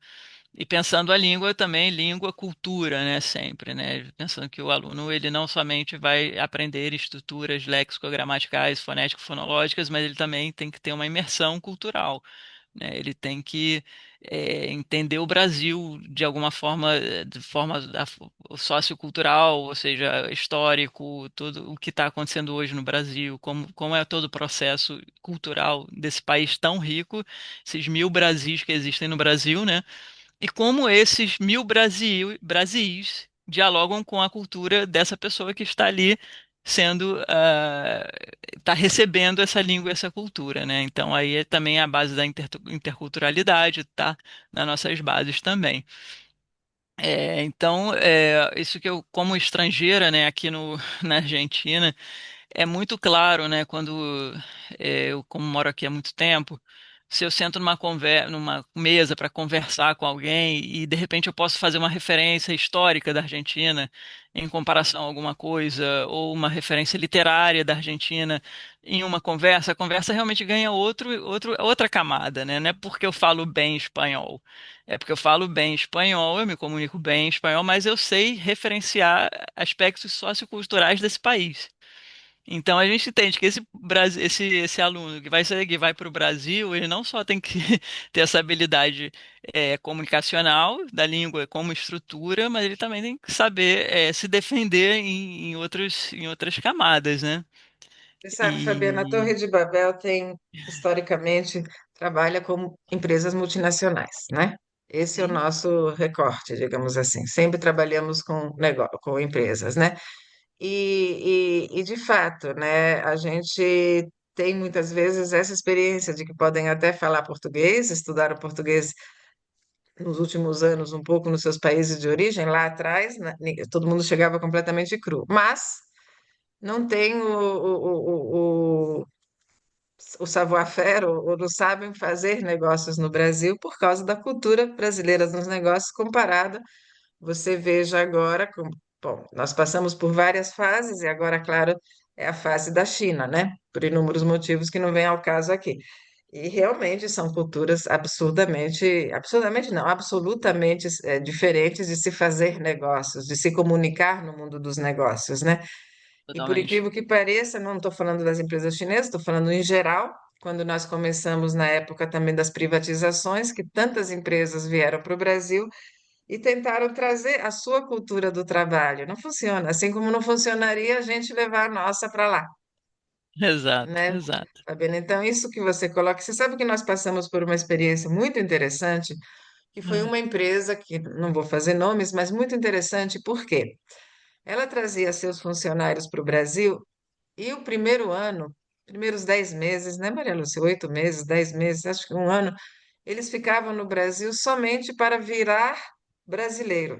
E pensando a língua também, língua, cultura, né, sempre, né? Pensando que o aluno, ele não somente vai aprender estruturas léxico-gramaticais, fonético-fonológicas, mas ele também tem que ter uma imersão cultural, né? Ele tem que entender o Brasil de alguma forma, de forma sociocultural, ou seja, histórico, tudo o que está acontecendo hoje no Brasil, como é todo o processo cultural desse país tão rico, esses 1000 Brasis que existem no Brasil, né? E como esses 1000 Brasis dialogam com a cultura dessa pessoa que está ali sendo, está recebendo essa língua, essa cultura, né? Então aí é também a base da interculturalidade, tá? Nas nossas bases também. Então, isso que eu, como estrangeira, né, aqui no, na Argentina, é muito claro, né, quando eu, como moro aqui há muito tempo, se eu sento numa mesa para conversar com alguém e de repente eu posso fazer uma referência histórica da Argentina em comparação a alguma coisa, ou uma referência literária da Argentina em uma conversa, a conversa realmente ganha outra camada, né? Não é porque eu falo bem espanhol, é porque eu falo bem espanhol, eu me comunico bem em espanhol, mas eu sei referenciar aspectos socioculturais desse país. Então a gente entende que esse aluno que vai seguir, vai para o Brasil, ele não só tem que ter essa habilidade comunicacional da língua como estrutura, mas ele também tem que saber se defender em outras camadas, né? Você sabe, Fabiana, a E Torre de Babel tem, historicamente, trabalha com empresas multinacionais, né? Esse é o sim, nosso recorte, digamos assim. Sempre trabalhamos com com empresas, né? De fato, né, a gente tem muitas vezes essa experiência de que podem até falar português, estudaram português nos últimos anos um pouco nos seus países de origem, lá atrás, né, todo mundo chegava completamente cru, mas não tem o savoir-faire, ou não sabem fazer negócios no Brasil por causa da cultura brasileira nos negócios comparada. Você veja agora, bom, nós passamos por várias fases e agora, claro, é a fase da China, né? Por inúmeros motivos que não vem ao caso aqui. E realmente são culturas absurdamente não, absolutamente diferentes de se fazer negócios, de se comunicar no mundo dos negócios, né? E por totalmente. incrível que pareça, não estou falando das empresas chinesas, estou falando em geral, quando nós começamos na época também das privatizações, que tantas empresas vieram para o Brasil e tentaram trazer a sua cultura do trabalho. Não funciona, assim como não funcionaria a gente levar a nossa para lá, Exato, né? exato. Fabiana, então, isso que você coloca, você sabe que nós passamos por uma experiência muito interessante, que foi Hum. uma empresa que, não vou fazer nomes, mas muito interessante, por quê? Ela trazia seus funcionários para o Brasil e o primeiro ano, primeiros 10 meses, né, Maria Lúcia? 8 meses, 10 meses, acho que um ano, eles ficavam no Brasil somente para virar brasileiro.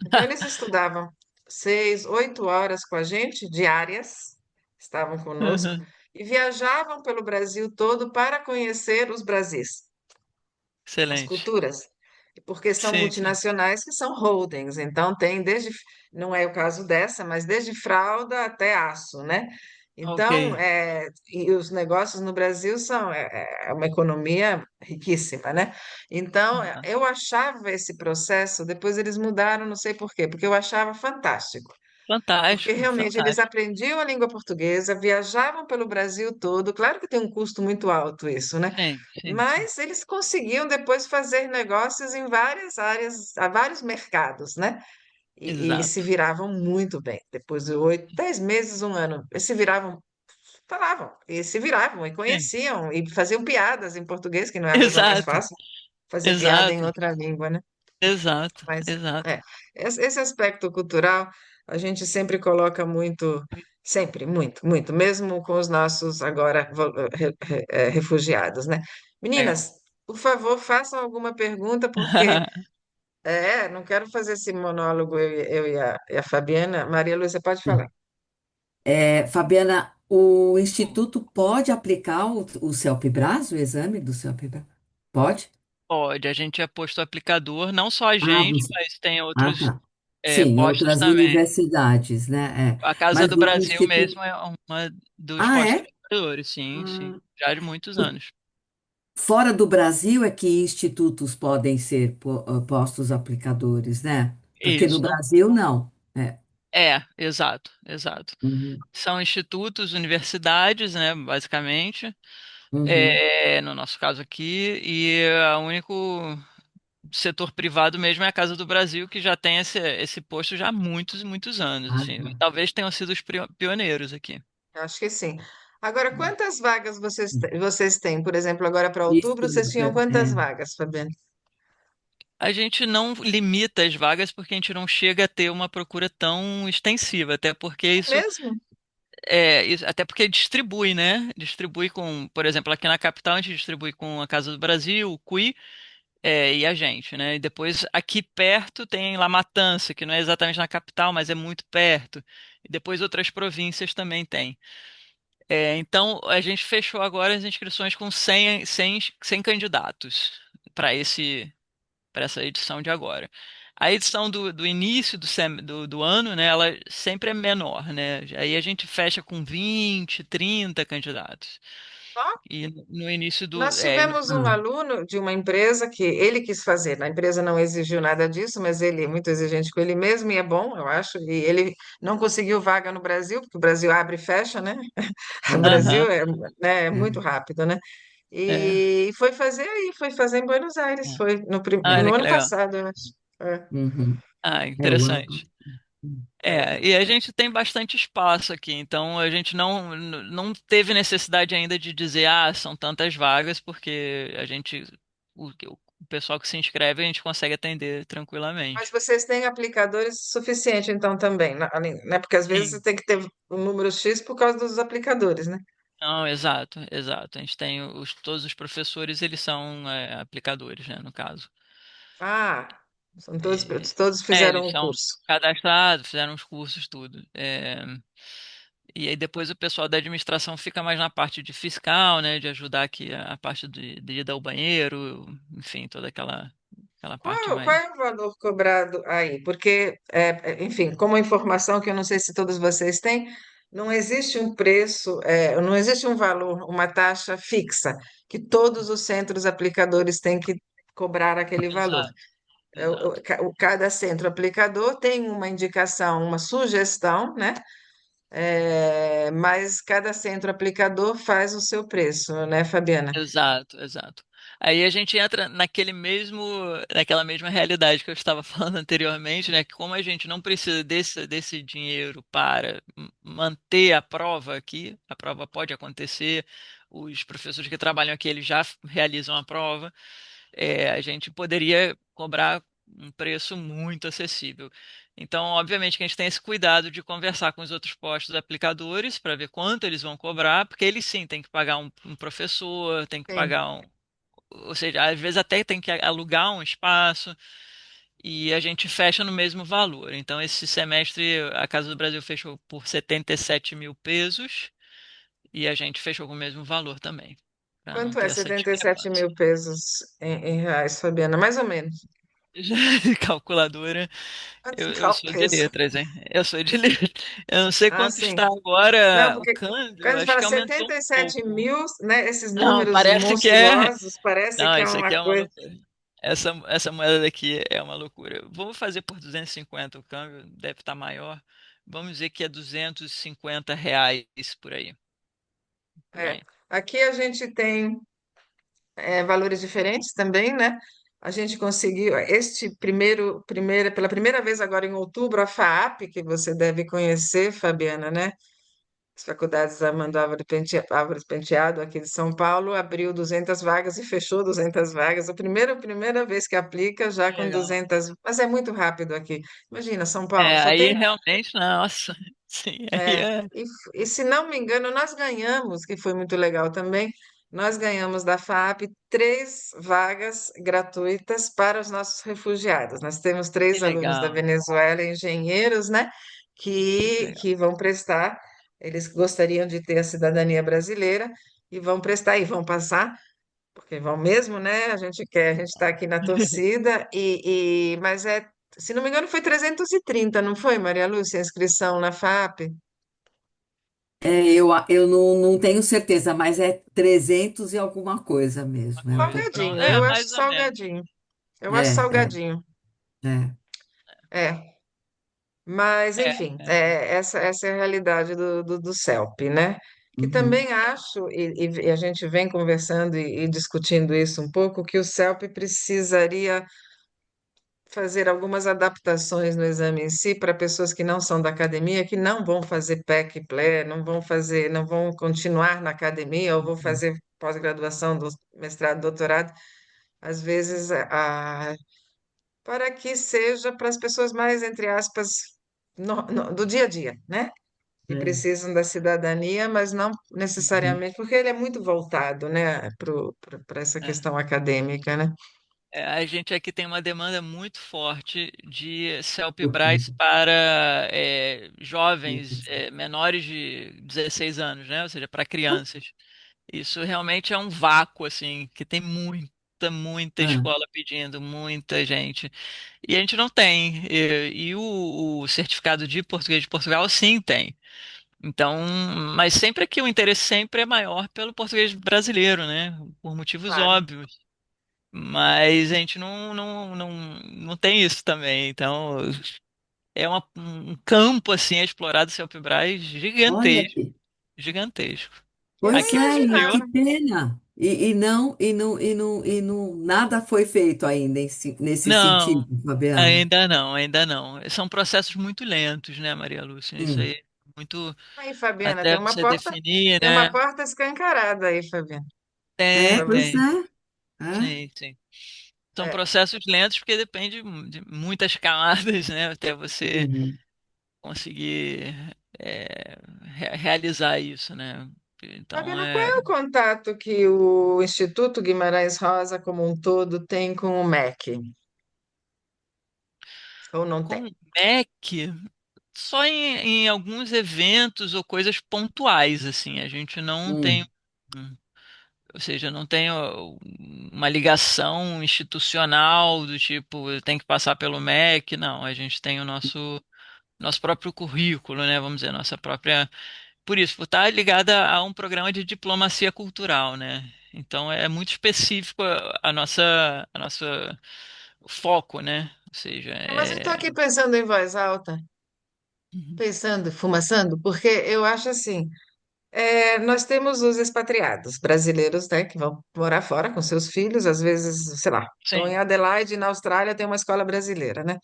Então, eles estudavam 6, 8 horas com a gente, diárias, estavam conosco, Uhum. e viajavam pelo Brasil todo para conhecer os Brasis, as Excelente. culturas, porque são Sim, sim. multinacionais que são holdings, então tem desde, não é o caso dessa, mas desde fralda até aço, né? Ok. Então, e os negócios no Brasil é uma economia riquíssima, né? Então, Uhum. eu achava esse processo, depois eles mudaram, não sei por quê, porque eu achava fantástico. porque Fantástico, realmente eles fantástico. aprendiam a língua portuguesa, viajavam pelo Brasil todo. Claro que tem um custo muito alto isso, né? Sim, sim, sim. Mas eles conseguiam depois fazer negócios em várias áreas, a vários mercados, né? E se Exato. viravam muito bem. Depois de 8, 10 meses, um ano, eles se viravam, falavam, e se viravam, e Sim. conheciam, e faziam piadas em português, que não é a coisa mais Exato, fácil, fazer piada em exato, outra língua, né? exato, Mas exato. é, esse aspecto cultural a gente sempre coloca muito, sempre, muito, muito, mesmo com os nossos agora refugiados, né? Legal. Meninas, por favor, façam alguma pergunta, porque não quero fazer esse monólogo eu e a Fabiana. Maria Lúcia, pode falar. Fabiana, o Instituto pode aplicar o CELPE-BRAS, o exame do CELPE-BRAS? Pode? Pode, a gente é posto aplicador, não só a Ah, gente, mas tem ah, outros tá. Sim, postos outras também. universidades, né? A Casa Mas do lá no Brasil Instituto. mesmo é uma dos Ah, postos é? aplicadores, sim, sim, Ah, já de muitos anos. fora do Brasil é que institutos podem ser postos aplicadores, né? Porque no Isso, não, Brasil não. É. exato, exato. Uhum, São institutos, universidades, né, basicamente, uhum. no nosso caso aqui, e o único setor privado mesmo é a Casa do Brasil, que já tem esse posto já há muitos e muitos anos, Ah, assim. tá. Talvez tenham sido os pioneiros aqui. Acho que sim. Agora, quantas vagas vocês têm? Por exemplo, agora para outubro, vocês Isso, tinham quantas vagas, Fabiana? A gente não limita as vagas porque a gente não chega a ter uma procura tão extensiva, até porque É mesmo? até porque distribui, né? Distribui com, por exemplo, aqui na capital a gente distribui com a Casa do Brasil, o CUI, e a gente, né? E depois aqui perto tem La Matança, que não é exatamente na capital, mas é muito perto. E depois outras províncias também tem. Então a gente fechou agora as inscrições com 100 candidatos para para essa edição de agora. A edição do início do ano, né, ela sempre é menor, né? Aí a gente fecha com 20, 30 candidatos. E no início Nós tivemos um Ah, aluno de uma empresa que ele quis fazer. A empresa não exigiu nada disso, mas ele é muito exigente com ele mesmo e é bom, eu acho. E ele não conseguiu vaga no Brasil, porque o Brasil abre e fecha, né? O uhum, Aham, Brasil é é, muito rápido, né? é, E foi fazer aí, foi fazer em Buenos Aires, é. foi no Olha que ano legal. passado, eu acho. É. uhum, Ah, o ano. interessante. É. E a gente tem bastante espaço aqui, então a gente não teve necessidade ainda de dizer, são tantas vagas, porque o pessoal que se inscreve a gente consegue atender Mas tranquilamente. vocês têm aplicadores suficiente, então, também, né? Porque às vezes você Sim. tem que ter um número X por causa dos aplicadores, né? Não, exato, exato. A gente tem todos os professores, eles são aplicadores, né, no caso. Ah, são todos, E- todos fizeram eles o são curso. cadastrados, fizeram os cursos, tudo. E aí depois o pessoal da administração fica mais na parte de fiscal, né, de ajudar aqui a parte de ir ao banheiro, enfim, toda aquela parte Qual mais. é o valor cobrado aí? Porque, enfim, como informação que eu não sei se todos vocês têm, não existe um preço, não existe um valor, uma taxa fixa, que todos os centros aplicadores têm que cobrar aquele valor. Exato, exato. Cada centro aplicador tem uma indicação, uma sugestão, né? Mas cada centro aplicador faz o seu preço, né, Fabiana? Exato, exato. Aí a gente entra naquela mesma realidade que eu estava falando anteriormente, né? Que como a gente não precisa desse dinheiro para manter a prova aqui, a prova pode acontecer, os professores que trabalham aqui, eles já realizam a prova, a gente poderia cobrar um preço muito acessível. Então, obviamente que a gente tem esse cuidado de conversar com os outros postos aplicadores para ver quanto eles vão cobrar, porque eles sim têm que pagar um professor, tem que Sim. pagar ou seja, às vezes até tem que alugar um espaço e a gente fecha no mesmo valor. Então, esse semestre a Casa do Brasil fechou por 77 mil pesos e a gente fechou com o mesmo valor também, para não Quanto é ter essa 77 discrepância. mil pesos em reais, Fabiana? Mais ou menos. Calculadora. Quanto Eu está o sou de peso? letras, hein? Eu sou de letras. Eu não sei Ah, quanto sim. está Não, agora o porque câmbio, quando a gente acho fala que aumentou um 77 pouco. mil, né, esses Não, números parece que é. monstruosos, parece Não, que é isso uma aqui é uma coisa. loucura. Essa moeda daqui é uma loucura. Vamos fazer por 250 o câmbio, deve estar maior. vamos dizer que é R$ 250 por aí, por É. aí. Aqui a gente tem valores diferentes também, né? A gente conseguiu pela primeira vez agora em outubro, a FAAP, que você deve conhecer, Fabiana, né? As faculdades Armando Álvares Penteado, aqui de São Paulo, abriu 200 vagas e fechou 200 vagas. A primeira vez que aplica, já Que com legal. 200, mas é muito rápido aqui. Imagina, São Paulo É, só aí tem. realmente, nossa, sim, aí É, é e se não me engano, nós ganhamos, que foi muito legal também, nós ganhamos da FAP 3 vagas gratuitas para os nossos refugiados. Nós temos que 3 alunos da legal, Venezuela, engenheiros, né, que legal. que vão prestar, eles gostariam de ter a cidadania brasileira e vão prestar e vão passar, porque vão mesmo, né? A gente quer, a gente está aqui na torcida, mas se não me engano, foi 330, não foi, Maria Lúcia, a inscrição na FAP? Eu não tenho certeza, mas é 300 e alguma coisa mesmo. É um pouquinho. Pronto, Salgadinho, eu acho mais ou menos. salgadinho. Eu acho É, é, salgadinho. é. É, mas É, enfim, é. essa é a realidade do CELP, né? Que Uhum. também acho, e a gente vem conversando e discutindo isso um pouco, que o CELP precisaria fazer algumas adaptações no exame em si para pessoas que não são da academia, que não vão fazer PEC e PLE, não vão continuar na academia ou vão fazer pós-graduação, mestrado, doutorado, às vezes para que seja para as pessoas mais, entre aspas, do dia a dia, né? Que É. precisam da cidadania, mas não necessariamente, porque ele é muito voltado, né, para essa É. questão acadêmica, né? É, a gente aqui tem uma demanda muito forte de Uhum. CELP-BRAS para jovens menores de 16 anos, né? Ou seja, para crianças. Isso realmente é um vácuo, assim, que tem muita Ah, escola pedindo, muita gente. E a gente não tem. E o certificado de português de Portugal, sim, tem. Então, mas sempre que o interesse sempre é maior pelo português brasileiro, né? Por motivos Claro. óbvios. Mas a gente não tem isso também. Então, é um campo assim explorado Selfie olha gigantesco, aqui. gigantesco. Eu Pois Aqui no é, e exterior, que pena. Nada foi feito ainda nesse não, sentido, Fabiana. ainda não. São processos muito lentos, né, Maria Lúcia? Isso Hum. aí, muito Aí, Fabiana, até você definir, tem uma né? porta escancarada aí, Fabiana, É, Tem, para pois você. tem. é. É. Sim, sim. São É, processos lentos porque depende de muitas camadas, né, até você Uhum. conseguir realizar isso, né? Então Fabiana, qual é o contato que o Instituto Guimarães Rosa, como um todo, tem com o MEC? Ou não tem? com o MEC só em alguns eventos ou coisas pontuais, assim, a gente não tem, Hum. ou seja, não tem uma ligação institucional do tipo, tem que passar pelo MEC, não, a gente tem o nosso próprio currículo, né? Vamos dizer, nossa própria. Por isso, por estar ligada a um programa de diplomacia cultural, né? Então é muito específico a nossa foco, né? Ou seja, Mas eu estou aqui pensando em voz alta, pensando, fumaçando, porque eu acho assim. Nós temos os expatriados brasileiros, né, que vão morar fora com seus filhos, às vezes, sei lá, estão em sim, Adelaide, na Austrália, tem uma escola brasileira, né?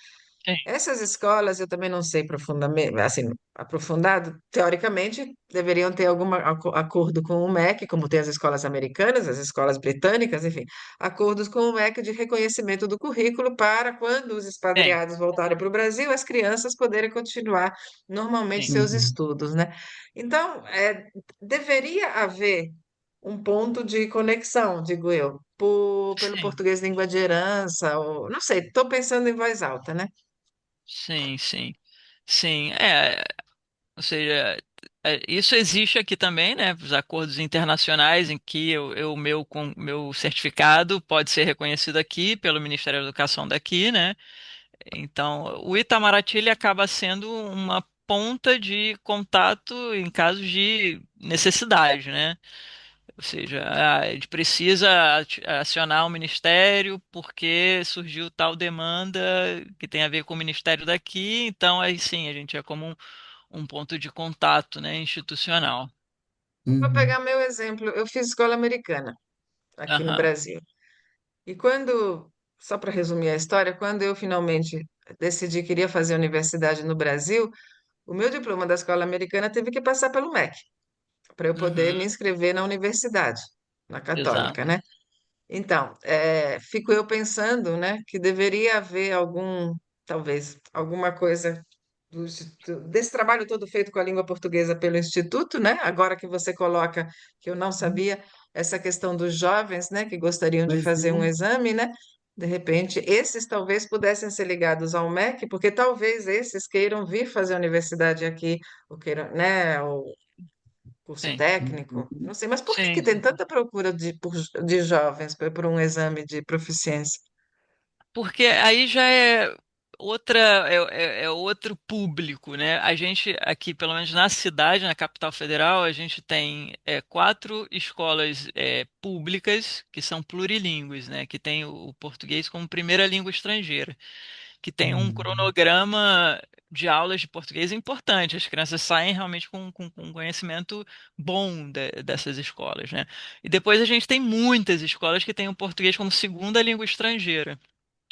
sim, Essas escolas, eu também não sei profundamente, assim, aprofundado, teoricamente, deveriam ter algum acordo com o MEC, como tem as escolas americanas, as escolas britânicas, enfim, acordos com o MEC de reconhecimento do currículo para quando os sim, expatriados voltarem para o Brasil, as crianças poderem continuar normalmente sim, seus Uhum. estudos, né? Então, deveria haver um ponto de conexão, digo eu, pelo sim, português língua de herança, ou não sei, estou pensando em voz alta, né? sim, sim, sim. Ou seja, isso existe aqui também, né? Os acordos internacionais em que meu certificado pode ser reconhecido aqui pelo Ministério da Educação daqui, né? Então, o Itamaraty ele acaba sendo uma ponta de contato em casos de necessidade, né? Ou seja, a gente precisa acionar o ministério porque surgiu tal demanda que tem a ver com o ministério daqui, então aí sim, a gente é como um ponto de contato, né, institucional. Vou Uhum. pegar meu exemplo. Eu fiz escola americana aqui no Aham. Brasil. E quando, só para resumir a história, quando eu finalmente decidi que iria fazer universidade no Brasil, o meu diploma da escola americana teve que passar pelo MEC, para eu poder me Uhum. inscrever na universidade, na Católica, Exato. né? Então, fico eu pensando, né, que deveria haver algum, talvez, alguma coisa desse trabalho todo feito com a língua portuguesa pelo Instituto, né? Agora que você coloca, que eu não sabia, essa questão dos jovens, né, que gostariam de Pois fazer um é. exame, né? De repente, esses talvez pudessem ser ligados ao MEC, porque talvez esses queiram vir fazer a universidade aqui, ou queiram, né, curso Sim. técnico, Uhum. não sei, mas por que que Sim. tem tanta procura de jovens por um exame de proficiência? Porque aí já é é outro público, né? A gente aqui, pelo menos na cidade, na capital federal, a gente tem quatro escolas públicas que são plurilíngues, né? Que tem o português como primeira língua estrangeira, que tem um Uhum. cronograma de aulas de português importante. As crianças saem realmente com um conhecimento bom dessas escolas, né? E depois a gente tem muitas escolas que têm o português como segunda língua estrangeira.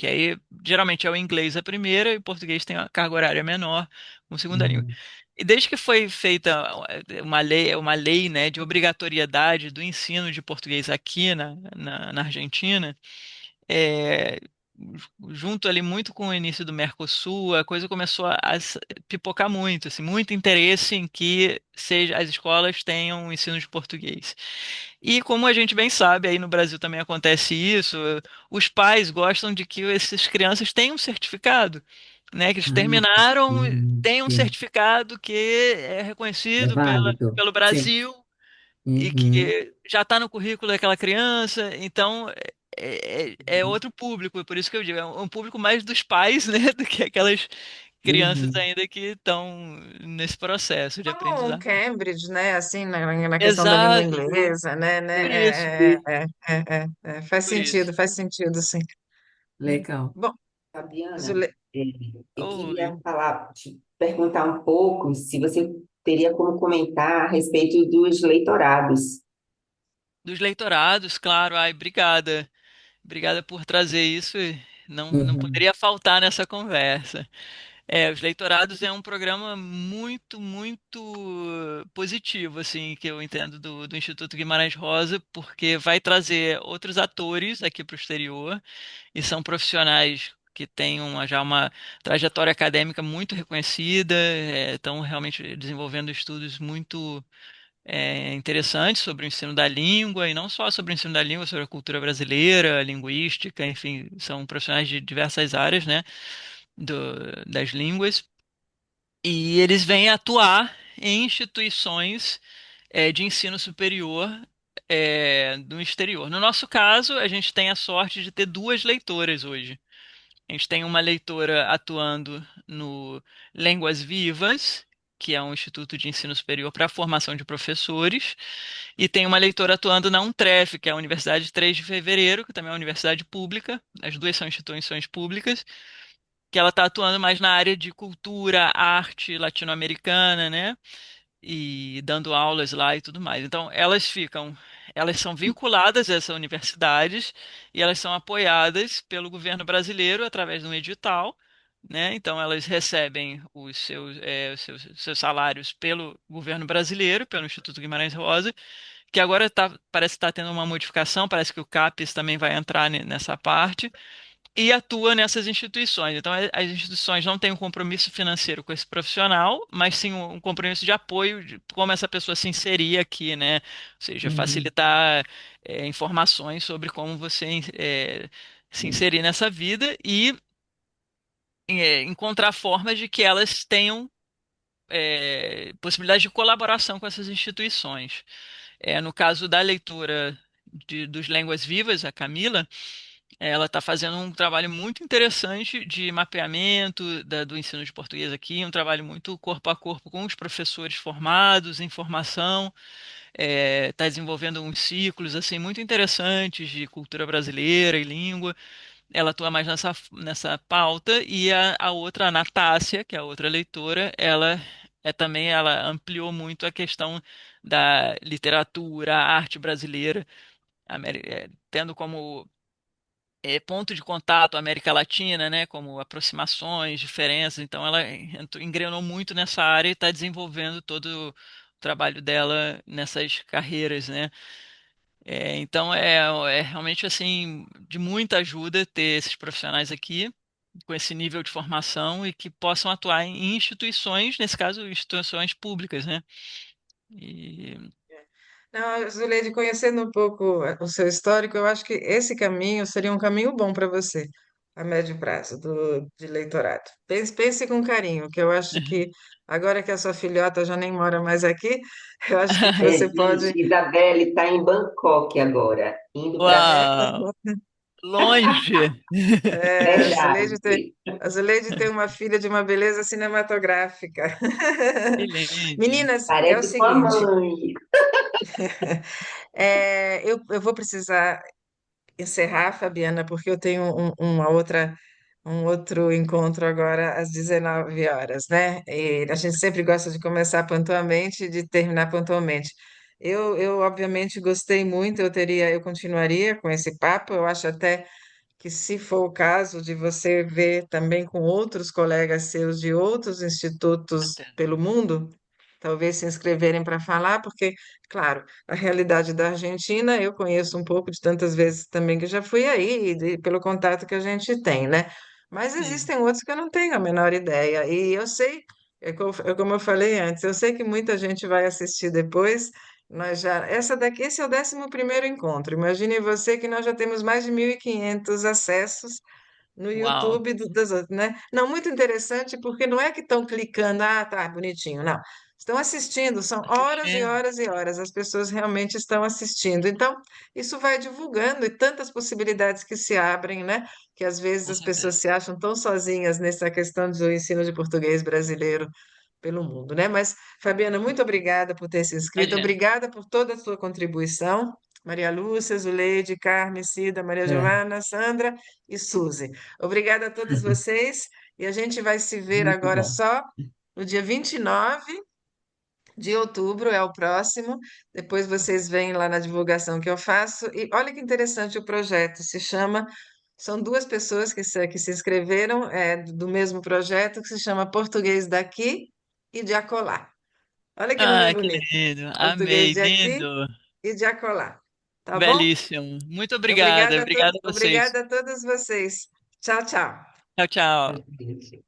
Que aí geralmente é o inglês a primeira e o português tem a carga horária menor como segunda língua. Uhum. E desde que foi feita uma lei, né, de obrigatoriedade do ensino de português aqui na Argentina, é, junto ali muito com o início do Mercosul, a coisa começou a pipocar muito, assim, muito interesse em que as escolas tenham um ensino de português. E como a gente bem sabe, aí no Brasil também acontece isso, os pais gostam de que essas crianças tenham um certificado, né? Que eles Ah, terminaram, sim, têm um sim. certificado que é É reconhecido válido. pelo Sim. Brasil e Uhum. que já está no currículo daquela criança, então é outro público, por isso que eu digo, é um público mais dos pais, né, do que aquelas crianças Uhum. ainda que estão nesse processo de Como um aprendizado. Cambridge, né? Assim, na questão da língua Exato, inglesa, né? por isso, Faz por isso. faz sentido, sim. Legal. Bom, mas Fabiana, é, eu Oi. queria te perguntar um pouco se você teria como comentar a respeito dos leitorados. Dos leitorados, claro, ai, obrigada. Obrigada por trazer isso. Não Uhum. poderia faltar nessa conversa. Os leitorados é um programa muito positivo, assim, que eu entendo do Instituto Guimarães Rosa, porque vai trazer outros atores aqui para o exterior, e são profissionais que têm já uma trajetória acadêmica muito reconhecida, estão realmente desenvolvendo estudos muito interessante sobre o ensino da língua, e não só sobre o ensino da língua, sobre a cultura brasileira, a linguística, enfim, são profissionais de diversas áreas, né, das línguas, e eles vêm atuar em instituições de ensino superior do exterior. No nosso caso, a gente tem a sorte de ter duas leitoras hoje. A gente tem uma leitora atuando no Línguas Vivas, que é um instituto de ensino superior para a formação de professores, e tem uma leitora atuando na Untref, que é a Universidade de 3 de Fevereiro, que também é uma universidade pública, as duas são instituições públicas, que ela está atuando mais na área de cultura, arte latino-americana, né? E dando aulas lá e tudo mais. Então, elas são vinculadas a essas universidades e elas são apoiadas pelo governo brasileiro através de um edital, né? Então, elas recebem seus salários pelo governo brasileiro, pelo Instituto Guimarães Rosa, que agora parece estar tendo uma modificação, parece que o CAPES também vai entrar nessa parte e atua nessas instituições. Então, as instituições não têm um compromisso financeiro com esse profissional, mas sim um compromisso de apoio de como essa pessoa se inserir aqui, né? Ou seja, Uhum. facilitar informações sobre como você se inserir nessa vida e encontrar formas de que elas tenham possibilidade de colaboração com essas instituições. No caso da leitora dos Línguas Vivas, a Camila, ela está fazendo um trabalho muito interessante de mapeamento do ensino de português aqui, um trabalho muito corpo a corpo com os professores formados em formação, está desenvolvendo uns ciclos assim muito interessantes de cultura brasileira e língua. Ela atua mais nessa pauta e a outra, a Natácia, que é a outra leitora, ela também ela ampliou muito a questão da literatura, a arte brasileira, tendo como ponto de contato a América Latina, né, como aproximações, diferenças. Então, ela engrenou muito nessa área e está desenvolvendo todo o trabalho dela nessas carreiras, né? Então, é realmente assim de muita ajuda ter esses profissionais aqui com esse nível de formação e que possam atuar em instituições, nesse caso, instituições públicas, né? E, Não, Zuleide, conhecendo um pouco o seu histórico, eu acho que esse caminho seria um caminho bom para você, a médio prazo, de leitorado. Pense com carinho, que eu acho que agora que a sua filhota já nem mora mais aqui, eu acho que É, você pode. gente, Isabelle está em Bangkok agora, indo para uau, longe! É, verdade. a Zuleide tem uma filha de uma beleza cinematográfica. Excelente. Meninas, é o Parece com a seguinte, mãe. eu vou precisar encerrar, Fabiana, porque eu tenho um outro encontro agora às 19 horas, né? E a gente sempre gosta de começar pontualmente e de terminar pontualmente. Obviamente gostei muito, eu continuaria com esse papo. Eu acho até que, se for o caso de você ver também com outros colegas seus de outros institutos Certeza. pelo mundo, talvez se inscreverem para falar, porque, claro, a realidade da Argentina eu conheço um pouco de tantas vezes também que já fui aí, pelo contato que a gente tem, né? Mas Sim, existem outros que eu não tenho a menor ideia. E eu sei, como eu falei antes, eu sei que muita gente vai assistir depois. Esse é o 11º encontro. Imagine você que nós já temos mais de 1.500 acessos no uau. YouTube das outras, né? Não, muito interessante, porque não é que estão clicando, ah, tá, bonitinho, não. Estão assistindo, são horas e Assistindo, horas e horas, as pessoas realmente estão assistindo. Então, isso vai divulgando e tantas possibilidades que se abrem, né? Que às vezes com as pessoas certeza. se acham tão sozinhas nessa questão do ensino de português brasileiro pelo mundo, né? Mas, Fabiana, muito obrigada por ter se inscrito, Imagina. obrigada por toda a sua contribuição. Maria Lúcia, Zuleide, Carmen, Cida, Maria É, Giovana, Sandra e Suzy. Obrigada a todos vocês e a gente vai se ver muito agora bom. só no dia 29 de outubro, é o próximo. Depois vocês veem lá na divulgação que eu faço. E olha que interessante o projeto, se chama. São duas pessoas que se inscreveram do mesmo projeto, que se chama Português daqui e de acolá. Olha que nome Ah, que bonito. lindo. Português Amei, de aqui lindo. e de acolá. Tá bom? Belíssimo. Muito obrigada. Obrigada a vocês. Obrigada a todos vocês. Tchau, tchau. Tchau, tchau. Gente.